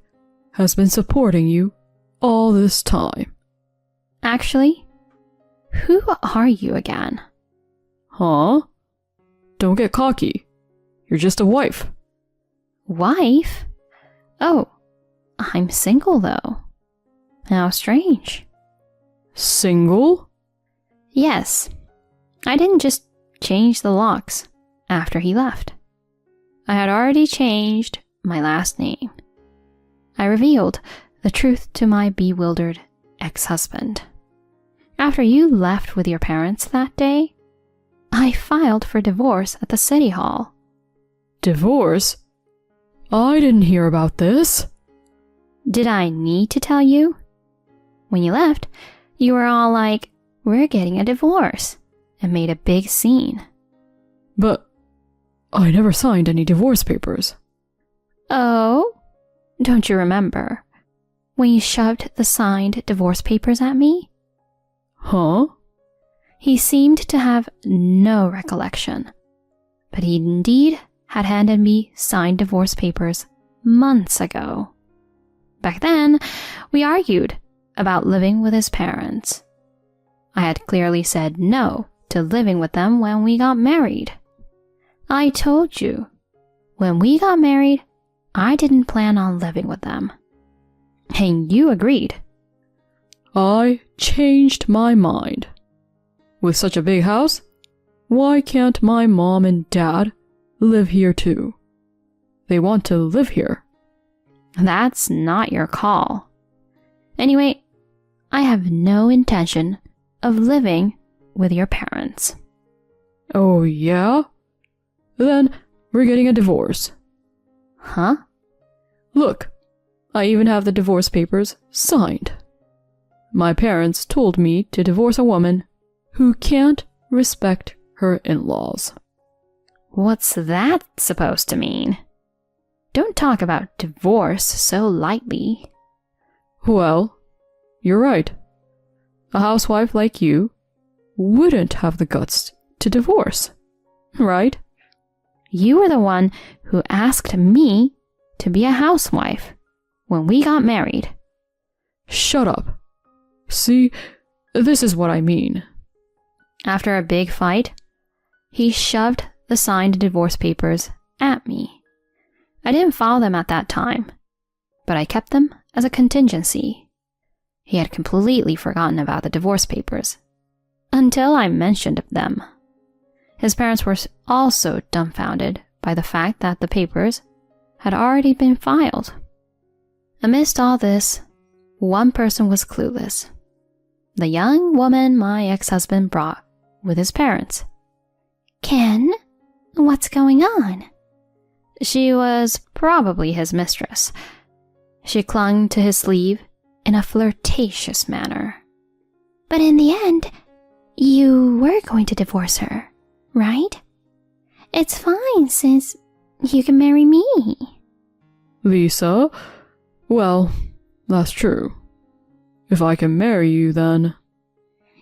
has been supporting you all this time? Actually, who are you again? Huh? Don't get cocky. You're just a wife. Wife? Oh, I'm single though. How strange. Single? Yes. I didn't just change the locks after he left. I had already changed my last name. I revealed the truth to my bewildered ex-husband. After you left with your parents that day, I filed for divorce at the city hall. Divorce? I didn't hear about this. Did I need to tell you? When you left, you were all like, we're getting a divorce, and made a big scene. But I never signed any divorce papers. Oh? Don't you remember when you shoved the signed divorce papers at me? Huh? He seemed to have no recollection, but he indeed had handed me signed divorce papers months ago. Back then, we argued about living with his parents. I had clearly said no to living with them when we got married. I told you, when we got married, I didn't plan on living with them. And you agreed. I changed my mind. With such a big house, why can't my mom and dad live here too? They want to live here. That's not your call. Anyway, I have no intention of living with your parents. Oh, yeah? Then we're getting a divorce. Huh? Look, I even have the divorce papers signed. My parents told me to divorce a woman who can't respect her in-laws. What's that supposed to mean? Don't talk about divorce so lightly. Well, you're right. A housewife like you wouldn't have the guts to divorce, right? You were the one who asked me to be a housewife when we got married. Shut up. See, this is what I mean. After a big fight, he shoved the signed divorce papers at me. I didn't file them at that time, but I kept them as a contingency. He had completely forgotten about the divorce papers until I mentioned them. His parents were also dumbfounded by the fact that the papers had already been filed. Amidst all this, one person was clueless. The young woman my ex-husband brought with his parents. Ken, what's going on? She was probably his mistress. She clung to his sleeve in a flirtatious manner. But in the end, you were going to divorce her, right? It's fine since you can marry me. Lisa? Well, that's true. If I can marry you, then...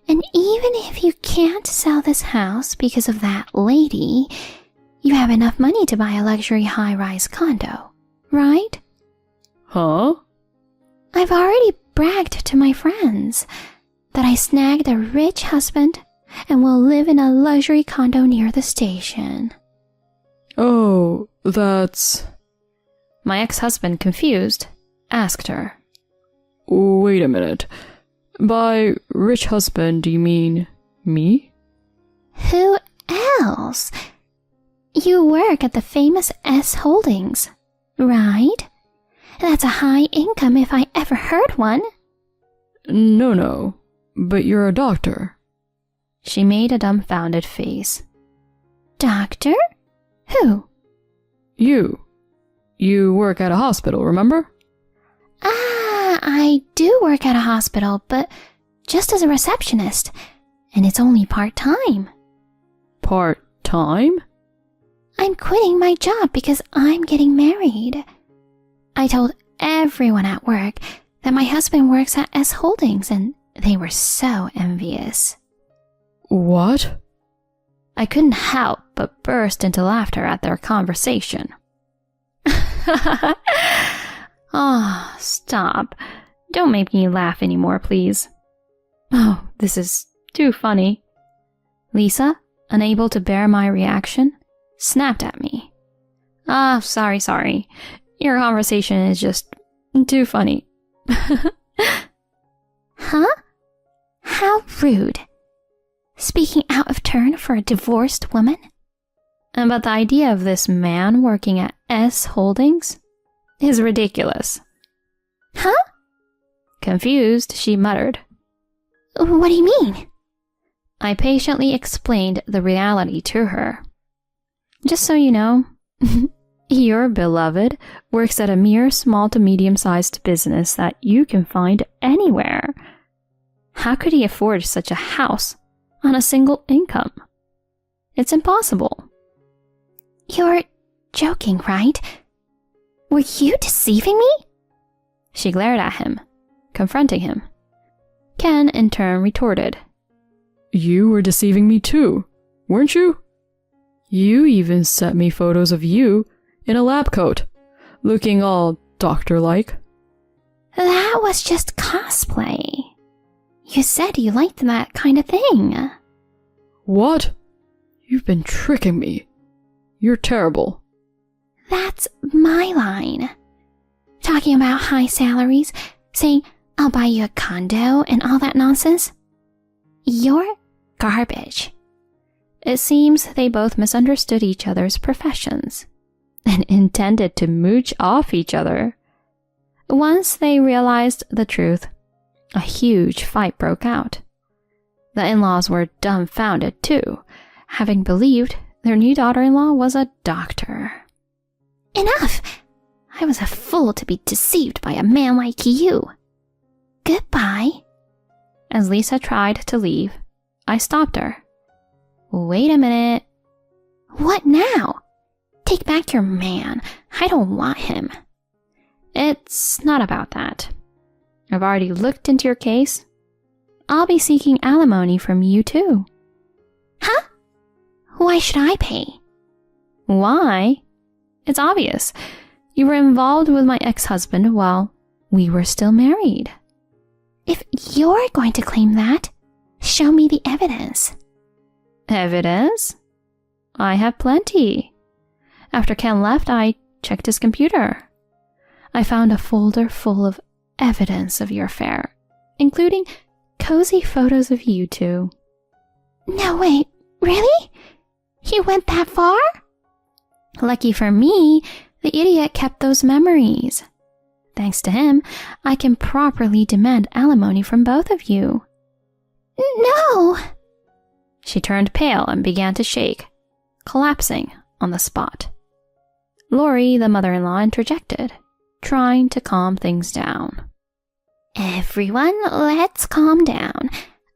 And even if you can't sell this house because of that lady, you have enough money to buy a luxury high-rise condo, right? Huh? I've already bragged to my friends that I snagged a rich husband and will live in a luxury condo near the station. Oh, that's... My ex-husband, confused, asked her. Wait a minute. By rich husband, do you mean me? Who else? You work at the famous S Holdings, right? That's a high income if I ever heard one. No, but you're a doctor. She made a dumbfounded face. Doctor? Who? You. You work at a hospital, remember? I do work at a hospital, but just as a receptionist, and it's only part-time. Part-time? I'm quitting my job because I'm getting married. I told everyone at work that my husband works at S Holdings, and they were so envious. What? I couldn't help but burst into laughter at their conversation. Oh, stop. Don't make me laugh anymore, please. Oh, this is too funny. Lisa, unable to bear my reaction, snapped at me. Sorry. Your conversation is just too funny. Huh? How rude. Speaking out of turn for a divorced woman? But the idea of this man working at S Holdings is ridiculous. Huh? Confused, she muttered. What do you mean? I patiently explained the reality to her. Just so you know, your beloved works at a mere small to medium-sized business that you can find anywhere. How could he afford such a house on a single income? It's impossible. You're joking, right? Were you deceiving me? She glared at him, confronting him. Ken, in turn, retorted. You were deceiving me too, weren't you? You even sent me photos of you in a lab coat, looking all doctor-like. That was just cosplay. You said you liked that kind of thing. What? You've been tricking me. You're terrible. That's my line. Talking about high salaries, saying I'll buy you a condo and all that nonsense. You're garbage. It seems they both misunderstood each other's professions and intended to mooch off each other. Once they realized the truth, a huge fight broke out. The in-laws were dumbfounded too, having believed their new daughter-in-law was a doctor. Enough! I was a fool to be deceived by a man like you. Goodbye. As Lisa tried to leave, I stopped her. Wait a minute. What now? Take back your man. I don't want him. It's not about that. I've already looked into your case. I'll be seeking alimony from you too. Huh? Why should I pay? Why? It's obvious. You were involved with my ex-husband while we were still married. If you're going to claim that, show me the evidence. Evidence? I have plenty. After Ken left, I checked his computer. I found a folder full of evidence of your affair, including cozy photos of you two. No, wait, really? You went that far? Lucky for me, the idiot kept those memories. Thanks to him, I can properly demand alimony from both of you. No! She turned pale and began to shake, collapsing on the spot. Lori, the mother-in-law, interjected, trying to calm things down. Everyone, let's calm down.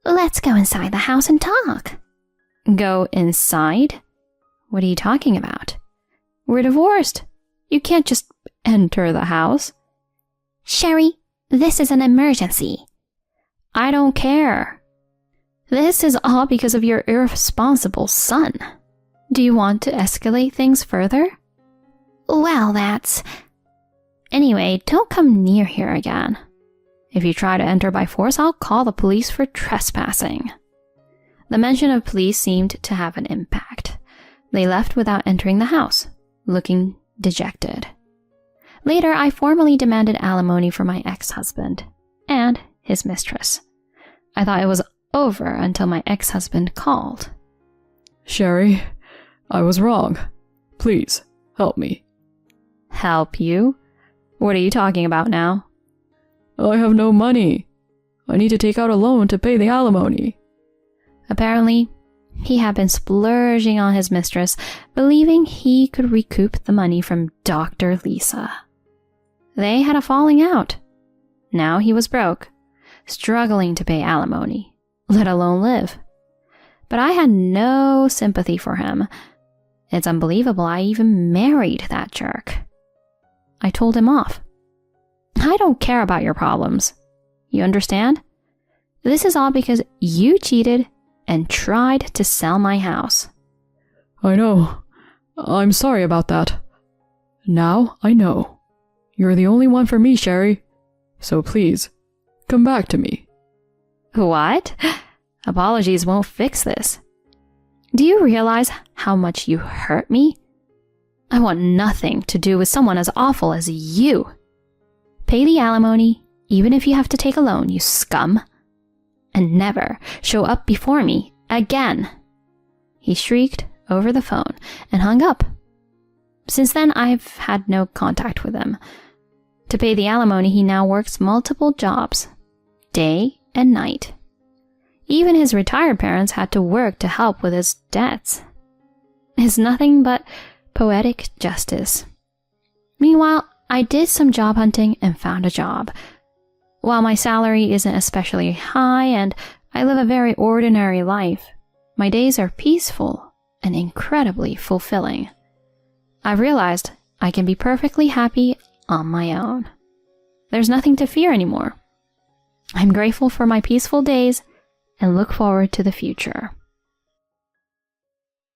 Let's go inside the house and talk. Go inside? What are you talking about? We're divorced. You can't just enter the house. Sherry, this is an emergency. I don't care. This is all because of your irresponsible son. Do you want to escalate things further? Well, that's... Anyway, don't come near here again. If you try to enter by force, I'll call the police for trespassing. The mention of police seemed to have an impact. They left without entering the house, looking dejected. Later, I formally demanded alimony for my ex-husband and his mistress. I thought it was over until my ex-husband called. Sherry, I was wrong. Please, help me. Help you? What are you talking about now? I have no money. I need to take out a loan to pay the alimony. Apparently, he had been splurging on his mistress, believing he could recoup the money from Dr. Lisa. They had a falling out. Now he was broke, struggling to pay alimony, let alone live. But I had no sympathy for him. It's unbelievable I even married that jerk. I told him off. I don't care about your problems. You understand? This is all because you cheated and tried to sell my house. I know. I'm sorry about that. Now I know. You're the only one for me, Sherry. So please, come back to me. What? Apologies won't fix this. Do you realize how much you hurt me? I want nothing to do with someone as awful as you. Pay the alimony, even if you have to take a loan, you scum. And never show up before me again. He shrieked over the phone and hung up. Since then, I've had no contact with him. To pay the alimony, he now works multiple jobs, day and night. Even his retired parents had to work to help with his debts. It's nothing but poetic justice. Meanwhile, I did some job hunting and found a job. While my salary isn't especially high and I live a very ordinary life, my days are peaceful and incredibly fulfilling. I've realized I can be perfectly happy on my own. There's nothing to fear anymore. I'm grateful for my peaceful days and look forward to the future.